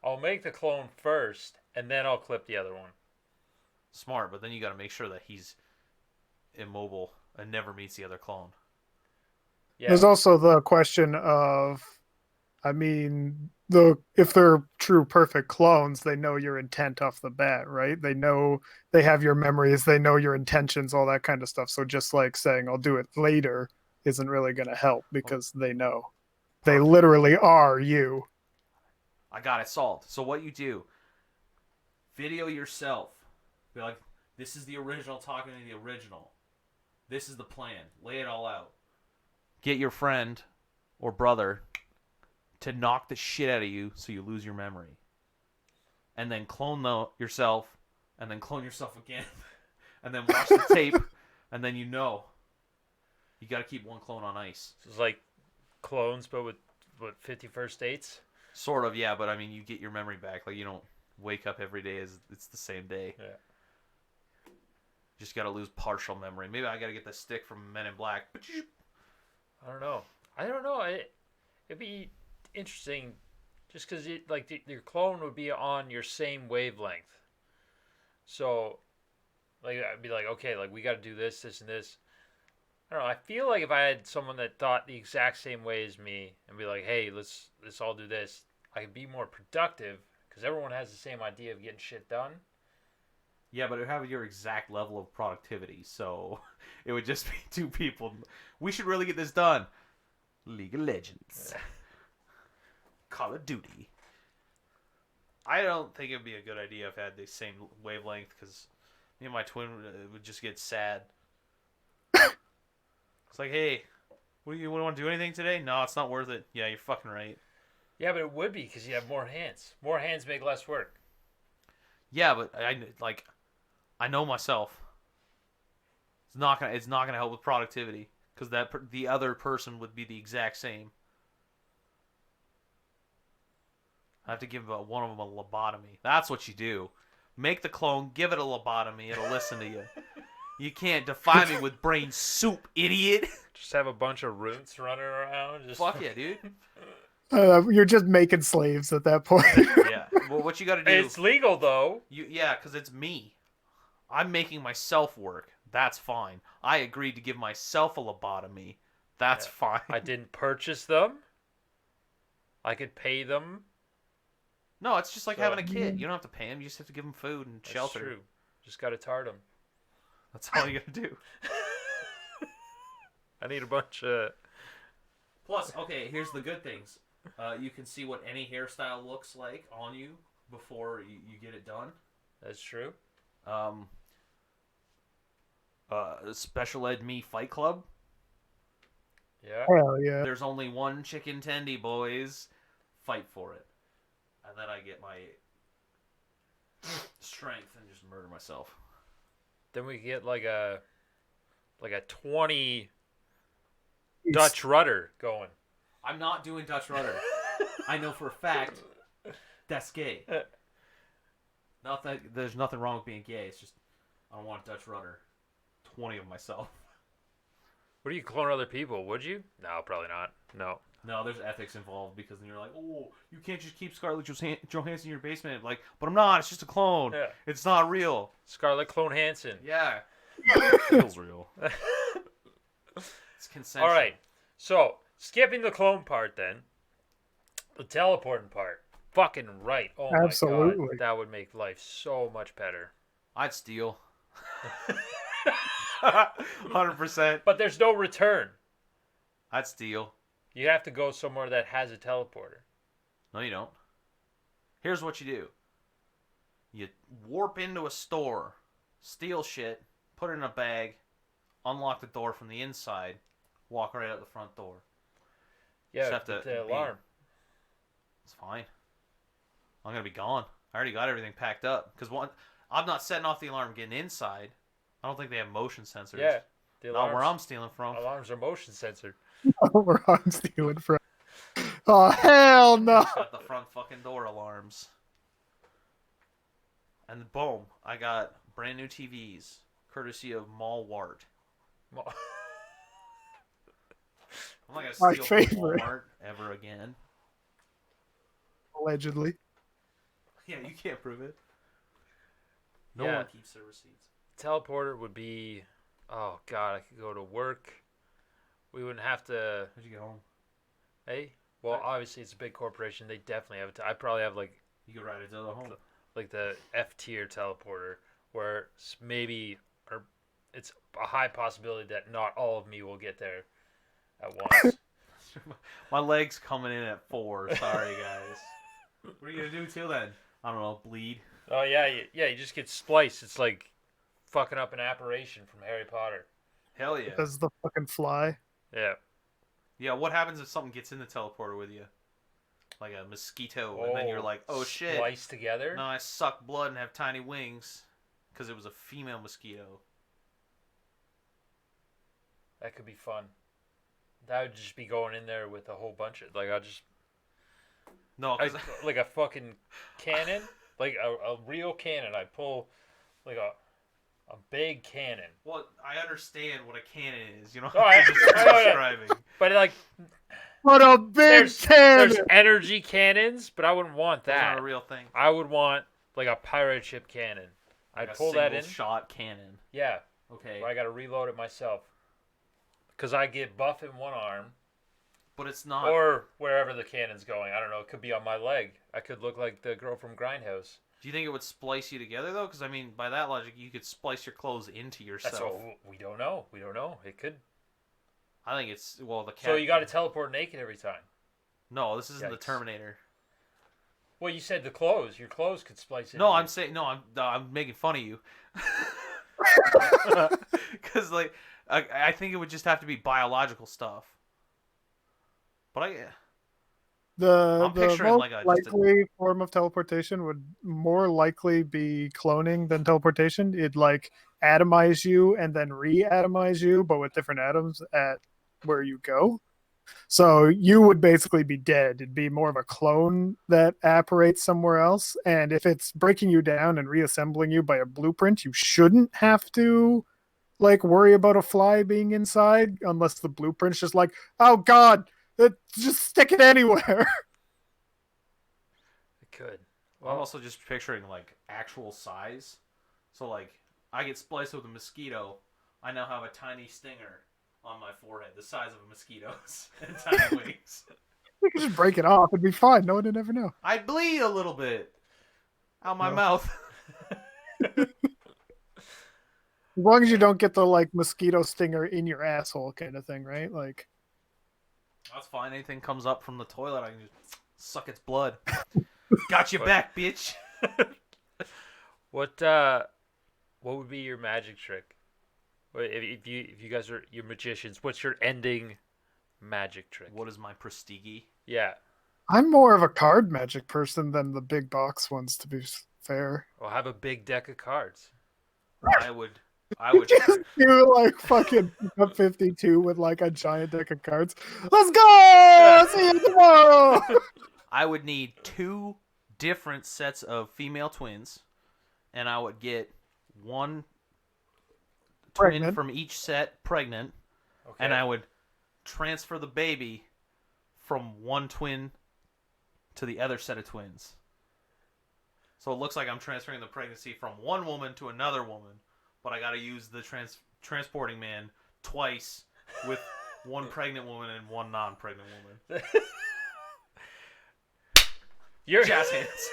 I'll make the clone first, and then I'll clip the other one. Smart, but then you got to make sure that he's immobile and never meets the other clone. Yeah. There's also the question of, I mean, if they're true perfect clones, they know your intent off the bat, right? They know they have your memories, they know your intentions, all that kind of stuff. So just like saying I'll do it later isn't really going to help because they know. They Perfect. literally are you. I got it solved. So what you do, video yourself. Be like, this is the original talking to the original. This is the plan. Lay it all out. Get your friend or brother to knock the shit out of you so you lose your memory. And then clone yourself, and then clone yourself again. And then watch the tape, and then you know. You got to keep one clone on ice. So it's like clones, but with 51st dates. Sort of, yeah, but I mean, you get your memory back. Like, you don't wake up every day as it's the same day. Yeah. Just got to lose partial memory. Maybe I got to get the stick from Men in Black. I don't know. It'd be interesting, just because your clone would be on your same wavelength. So, like I'd be like, okay, like we got to do this, this, and this. I don't know. I feel like if I had someone that thought the exact same way as me and be like, hey, let's all do this, I could be more productive because everyone has the same idea of getting shit done. Yeah, but it would have your exact level of productivity, so it would just be 2 people. We should really get this done. League of Legends. Call of Duty. I don't think it would be a good idea if I had the same wavelength, because me and my twin would just get sad. It's like, hey, what do you want to do anything today? No, it's not worth it. Yeah, you're fucking right. Yeah, but it would be because you have more hands. More hands make less work. Yeah, but I know myself. It's not gonna help with productivity because the other person would be the exact same. I have to give one of them a lobotomy. That's what you do. Make the clone, give it a lobotomy, it'll listen to you. You can't defy me with brain soup, idiot. Just have a bunch of roots running around. Just Fuck yeah, dude. You're just making slaves at that point. Yeah. Well, what you got to do? It's legal though. Yeah, because it's me. I'm making myself work. That's fine. I agreed to give myself a lobotomy. That's fine. I didn't purchase them. I could pay them. No, it's just like So- having a kid. You don't have to pay them. You just have to give them food and That's shelter. true. Just gotta tart them. That's all you got to do. I need a bunch of. Plus, okay, here's the good things. You can see what any hairstyle looks like on you before you get it done. That's true. Special Ed Me Fight Club. Yeah. Hell yeah. There's only one chicken tendy, boys. Fight for it. And then I get my strength and just murder myself. Then we get like a 20 Dutch rudder going. I'm not doing Dutch rudder. I know for a fact that's gay. Not that there's nothing wrong with being gay. It's just I don't want Dutch rudder. 20 of myself. What do you clone other people? Would you? No, probably not. No. No, there's ethics involved because then you're like, Oh, you can't just keep Scarlett Johansson in your basement. Like, but I'm not. It's just a clone. Yeah. It's not real. Scarlett Clone Hansen. Yeah. Feels real. It's consensual. All right. So, skipping the clone part then. The teleporting part. Fucking right. Oh my Absolutely. god. That would make life so much better. I'd steal. 100%. But there's no return. I'd steal. You have to go somewhere that has a teleporter. No, you don't. Here's what you do. You warp into a store, steal shit, put it in a bag, unlock the door from the inside, walk right out the front door. Yeah, Just have but to the be- alarm. It's fine. I'm going to be gone. I already got everything packed up. Because I'm not setting off the alarm getting inside. I don't think they have motion sensors. Yeah. The Not where I'm alarms, stealing from. alarms are motion censored. Where I'm stealing from. Oh, hell no. It's got the front fucking door alarms. And boom, I got brand new TVs, courtesy of Mall Wart. I'm not gonna My steal from favorite. Walmart ever again. Allegedly. Yeah, you can't prove it. No Yeah. one keeps their receipts. Teleporter would be, oh god, I could go to work. We wouldn't have to. How'd you get home? Hey, well, obviously it's a big corporation. They definitely have it. I probably have like You could ride it to the home. the F tier teleporter, where maybe or it's a high possibility that not all of me will get there at once. My leg's coming in at 4. Sorry, guys. What are you gonna do till then? I don't know. Bleed. Oh yeah, you just get spliced. It's like fucking up an apparition from Harry Potter. Hell yeah. Does the fucking fly. Yeah. Yeah. What happens if something gets in the teleporter with you? Like a mosquito, and then you're like, oh shit. Spliced together. Now I suck blood and have tiny wings because it was a female mosquito. That could be fun. That would just be going in there with a whole bunch of like No, I, 'cause like a fucking cannon, like a real cannon. I pull like a big cannon, well, I understand what a cannon is. You know, Oh, I- I'm just I know that. describing. but like What a big there's cannon! energy cannons, but I wouldn't want That's not that. a real thing. I would want like a pirate ship cannon. Like I'd a pull that single in. shot cannon. Yeah, okay. but I got to reload it myself. Cause I get buff in one arm, But it's not. or wherever the cannon's going. I don't know. It could be on my leg. I could look like the girl from Grindhouse. Do you think it would splice you together though? Because I mean, by that logic, you could splice your clothes into yourself. That's what we don't know. We don't know. It could. I think it's the cat. So you got to teleport naked every time. No, this isn't the Yikes. Terminator. Well, you said the clothes. Your clothes could splice in. No, I'm saying no. I'm making fun of you. Because like I think it would just have to be biological stuff. But The I'm picturing most like a- just a- likely form of teleportation would more likely be cloning than teleportation. It'd like atomize you and then re-atomize you, but with different atoms at where you go. So you would basically be dead. It'd be more of a clone that apparates somewhere else. And if it's breaking you down and reassembling you by a blueprint, you shouldn't have to like worry about a fly being inside unless the blueprint's just like, oh god, just stick it anywhere. It could. I'm Well, also just picturing like actual size. So like I get spliced with a mosquito. I now have a tiny stinger on my forehead, the size of a mosquito's, and tiny wings. You can just break it off. It'd be fine. No one would ever know. I'd bleed a little bit out my No. mouth. As long as you don't get the like mosquito stinger in your asshole kind of thing, right? Like That's fine. Anything comes up from the toilet, I can just suck its blood. Got you back, bitch. what would be your magic trick? If you guys are you're magicians, what's your ending magic trick? What is my prestige? Yeah. I'm more of a card magic person than the big box ones, to be fair. Well, have a big deck of cards. I would Just do like fucking 52 with like a giant deck of cards. Let's go! See you tomorrow! I would need 2 different sets of female twins, and I would get one twin Pregnant. from each set pregnant, Okay. and I would transfer the baby from one twin to the other set of twins. So it looks like I'm transferring the pregnancy from one woman to another woman, but I got to use the transporting man twice with one pregnant woman and one non-pregnant woman. Your Jazz hands.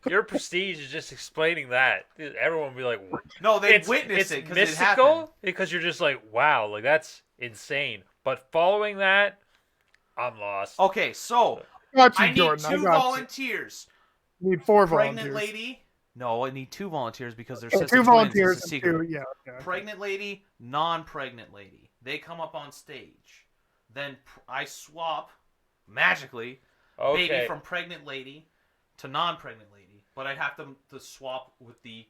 Your prestige is just explaining that. Everyone will be like, No, they it's witness it because it happened. mystical because you're just like, wow, like that's insane. But following that, I'm lost. Okay, so Got you, I need Jordan. 2 got volunteers. you. Need 4 Pregnant volunteers. lady. No, I need 2 volunteers because they're Oh, sister 2 twins. volunteers It's a and secret. 2, yeah. Okay. Pregnant lady, non-pregnant lady. They come up on stage. Then I swap magically Okay. baby from pregnant lady to non-pregnant lady, but I'd have to swap with the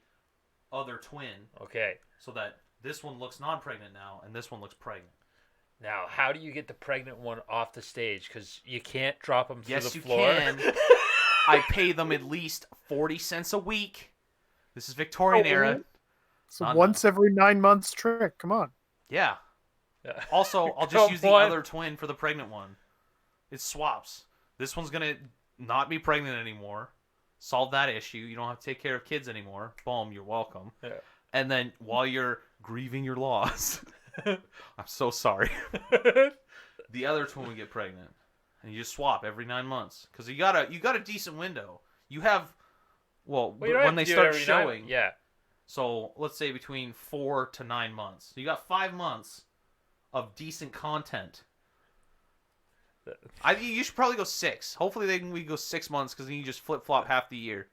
other twin Okay. so that this one looks non-pregnant now and this one looks pregnant. Now, how do you get the pregnant one off the stage? Because you can't drop them through Yes, the you floor. can. I pay them at least 40 cents a week. This is Victorian era. So Not once every 9 months trick. Come on. Yeah. Yeah. Also, I'll just Come use the on. other twin for the pregnant one. It swaps. This one's going to not be pregnant anymore. Solve that issue. You don't have to take care of kids anymore. Boom, you're welcome. Yeah. And then while you're grieving your loss, I'm so sorry. The other twin will get pregnant. And you just swap every 9 months. Because you got a decent window. You have, well, Well, you don't when have they to do it start every night. showing. Yeah. So let's say between 4 to 9 months. So you got 5 months of decent content. I think you should probably go 6. Hopefully we go 6 months because then you just flip flop half the year.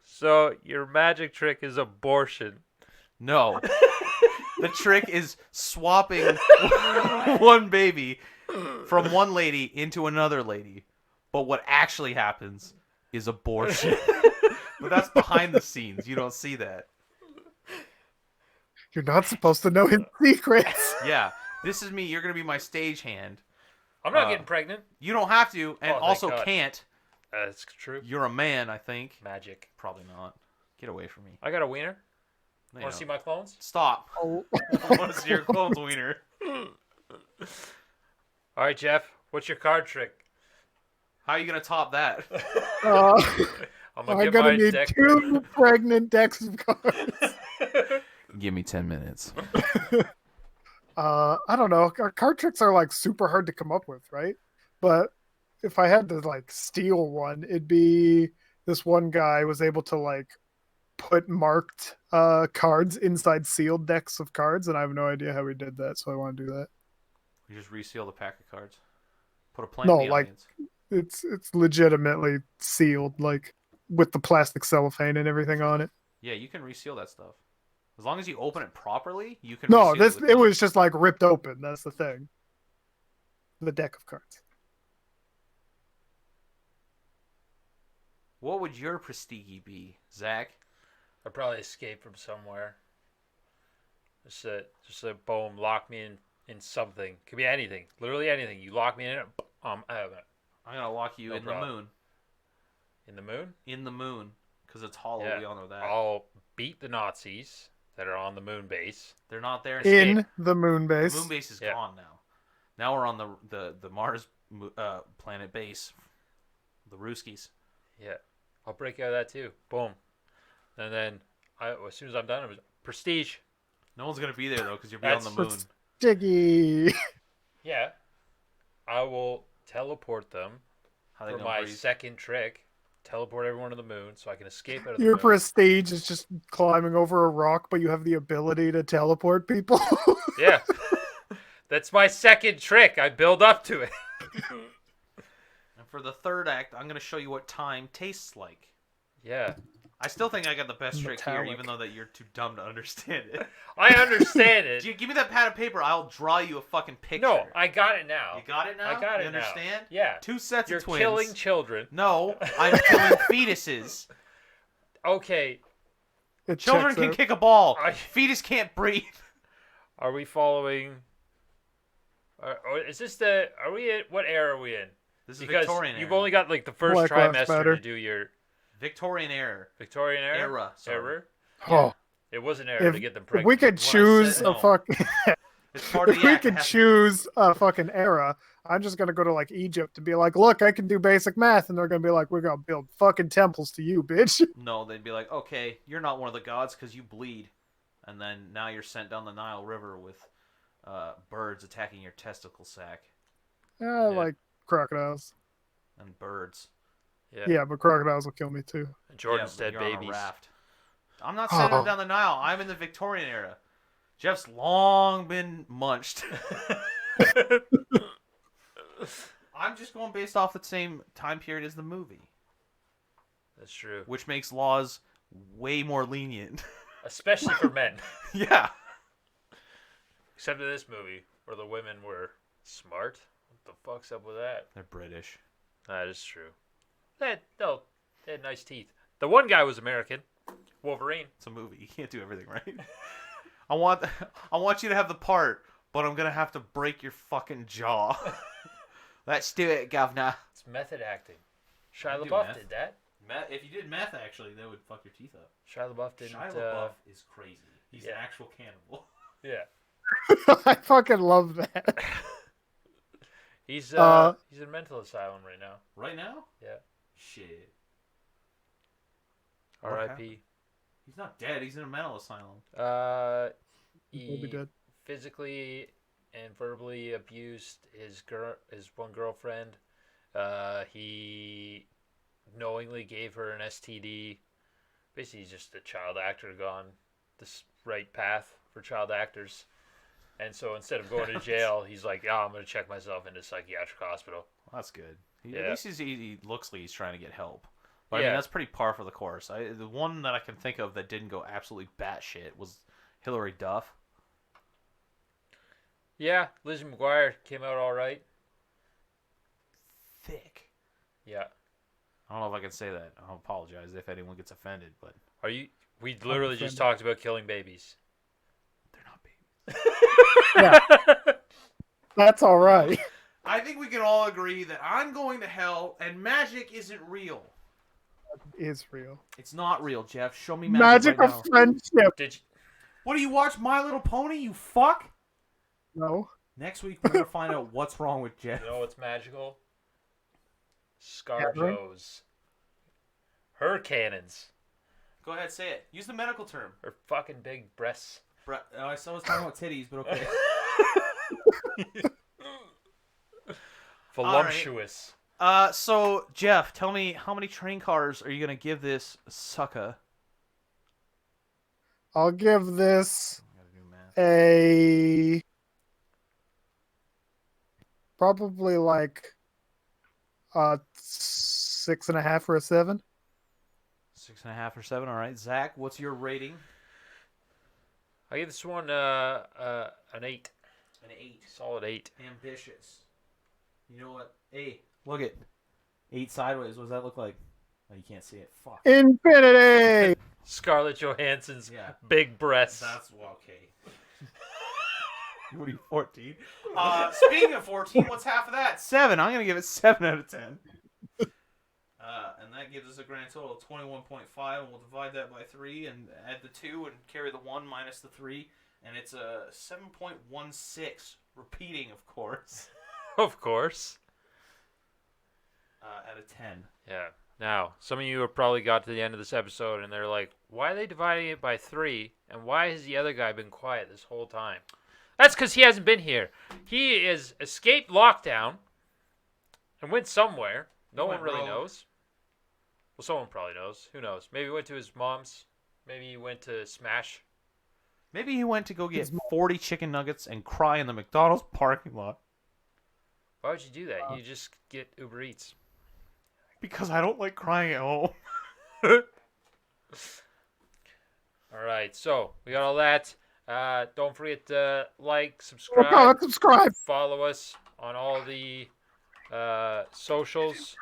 So your magic trick is abortion. No, the trick is swapping one baby from one lady into another lady. But what actually happens is abortion. But that's behind the scenes. You don't see that. You're not supposed to know his secrets. Yeah, this is me. You're gonna be my stagehand. I'm not getting pregnant. You don't have to, and Oh, thank also God. can't. That's true. You're a man, I think. Magic. Probably not. Get away from me. I got a wiener. You Want know. to see my clones? Stop. Oh. I want to see your clone's wiener. All right, Jeff. What's your card trick? How are you gonna top that? I'm I'm get gonna my need deck 2 pregnant decks of cards. Give me 10 minutes. I don't know. Card tricks are like super hard to come up with, right? But if I had to like steal one, it'd be this one guy was able to like put marked cards inside sealed decks of cards, and I have no idea how he did that, so I want to do that. You just reseal the pack of cards. Put a plant No, in the like- audience. It's legitimately sealed, like with the plastic cellophane and everything on it. Yeah, you can reseal that stuff. As long as you open it properly, you can No, reseal this it with it the- was just like ripped open. That's the thing. The deck of cards. What would your prestige be, Zach? I probably escaped from somewhere. Just a boom, lock me in something. Could be anything, literally anything. You lock me in it, out of it. I'm gonna lock you No in problem. the moon. In the moon? In the moon, because it's hollow. Yeah. We all know that. I'll beat the Nazis that are on the moon base. They're not there. In the moon The base. moon base is Yeah. gone now. Now we're on the Mars planet base. The Ruskies. Yeah, I'll break out of that too. Boom, and then as soon as I'm done, it was prestige. No one's gonna be there though, because you'll be on the moon. Diggy. Yeah, I will teleport them How they for gonna my breathe? second trick. Teleport everyone to the moon so I can escape out of the Your moon. prestige is just climbing over a rock, but you have the ability to teleport people. Yeah, that's my second trick. I build up to it. And for the third act, I'm gonna show you what time tastes like. Yeah, I still think I got the best trick here, Metallic. even though that you're too dumb to understand it. I understand it. Give me that pad of paper. I'll draw you a fucking picture. No, I got it now. You got it now. I got you it now. understand? Yeah, 2 sets you're of twins. killing children. No, I'm killing fetuses. Okay, It Children checks can out. kick a ball. I- Fetus can't breathe. are we following? Or is this the? Are we in? What era are we in? This is Because Victorian you've era. only got like the first Black Lives trimester Matter. to do your Victorian era. Victorian era. Era. Sorry. Era? Oh, It was an era If to get them if pregnant. we could When I choose said a no. fucking. It's part of If the we act. It could has to- choose a fucking era, I'm just gonna go to like Egypt and be like, "Look, I can do basic math," and they're gonna be like, "We're gonna build fucking temples to you, bitch." No, they'd be like, okay, you're not one of the gods because you bleed, and then now you're sent down the Nile River with birds attacking your testicle sac I like crocodiles. and birds. Yeah, but crocodiles will kill me too. Jordan's Yeah, but dead you're on a babies. raft. I'm not sending them Oh. down the Nile. I'm in the Victorian era. Jeff's long been munched. I'm just going based off the same time period as the movie, That's true. which makes laws way more lenient. Especially for men. Yeah. Except in this movie, where the women were smart. What the fuck's up with that? They're British. That is true. They had nice teeth. The one guy was American. Wolverine. It's a movie. You can't do everything right. I want you to have the part, but I'm gonna have to break your fucking jaw. Let's do it, governor. It's method acting. You Shia do LaBeouf meth. did that. If you did meth, actually, that would fuck your teeth up. Shia LaBeouf didn't. Shia LaBeouf is crazy. He's an yeah. actual cannibal. Yeah. I fucking love that. He's in a mental asylum right now. Right now? Yeah. Shit. What R.I.P. He's not dead. He's in a mental asylum. We'll be He dead. physically and verbally abused his one girlfriend. He knowingly gave her an STD. Basically, he's just a child actor gone this right path for child actors. And so instead of going to jail, he's like, "Oh, I'm going to check myself into a psychiatric hospital." Well, that's good. Yeah. At least he looks like he's trying to get help. But I Yeah. mean, that's pretty par for the course. The one that I can think of that didn't go absolutely batshit was Hillary Duff. Yeah, Lizzie McGuire came out all right. Thick. Yeah. I don't know if I can say that. I'll apologize if anyone gets offended, but Are you? We literally just offended. talked about killing babies. they're not babies. Yeah, that's all right. I think we can all agree that I'm going to hell and magic isn't real. Is real. It's not real, Jeff. Show me Magic right of now. friendship. Did you? What do you watch, My Little Pony, you fuck? No. Next week, we're going to find out what's wrong with Jeff. You know what's magical? Catherine? ScarJo's. Her cannons. Go ahead, say it. Use the medical term. Her fucking big breasts. I saw I was talking about titties, but okay. Voluptuous. So Jeff, tell me how many train cars are you gonna give this sucker? I'll give this I gotta do math. a probably like 6.5 or a 7. 6.5 or 7. All right, Zach, what's your rating? I give this one an 8. An 8. Solid 8. Ambitious. You know what? Hey, look it. 8 sideways. What does that look like? Oh, you can't see it. Fuck. Infinity. Scarlett Johansson's Yeah. big breasts. That's okay. What are you, 14? Speaking of 14, what's half of that? 7. I'm going to give it 7 out of 10. And that gives us a grand total of 21.5, and we'll divide that by 3 and add the 2 and carry the 1 minus the 3, and it's a 7.16. Repeating, of course. Of course. Out of 10. Yeah. Now, some of you have probably got to the end of this episode and they're like, why are they dividing it by 3? And why has the other guy been quiet this whole time? That's because he hasn't been here. He has escaped lockdown and went somewhere. No one really knows. Well, someone probably knows. Who knows? Maybe he went to his mom's. Maybe he went to Smash. Maybe he went to go get 40 chicken nuggets and cry in the McDonald's parking lot. Why would you do that? You just get Uber Eats. Because I don't like crying at home. All right, so we got all that. Don't forget to like, subscribe, comment, subscribe. Follow us on all the socials.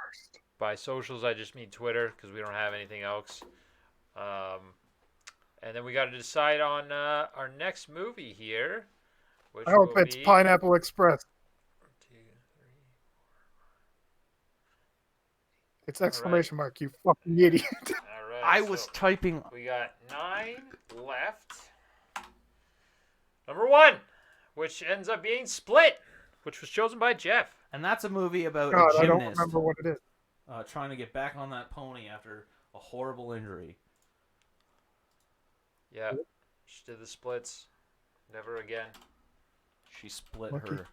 By socials, I just mean Twitter because we don't have anything else. And then we got to decide on our next movie here. Which I hope will it's be... Pineapple Express. 2, 3, 4. It's exclamation mark, you fucking idiot. All right, I was typing. We got 9 left. Number 1, which ends up being Split, which was chosen by Jeff. And that's a movie about God, a I don't gymnast remember what it is. trying to get back on that pony after a horrible injury. Yeah, she did the splits. Never again. She split Lucky. her.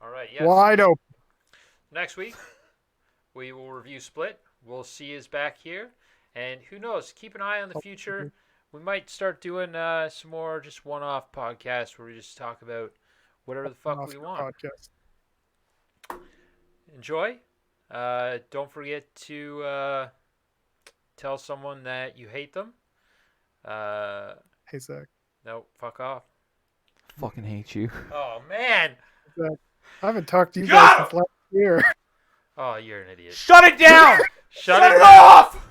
All right, yes. Wide open. Next week, we will review Split. We'll see you back here. And who knows, keep an eye on the future. We might start doing some more just one-off podcasts where we just talk about whatever the fuck we want. Podcast. Enjoy. Don't forget to tell someone that you hate them. Hey, Zach. No, fuck off. Fucking hate you. Oh, man. Zach, I haven't talked to you guys since last year. Oh, you're an idiot. Shut it down! Shut it off!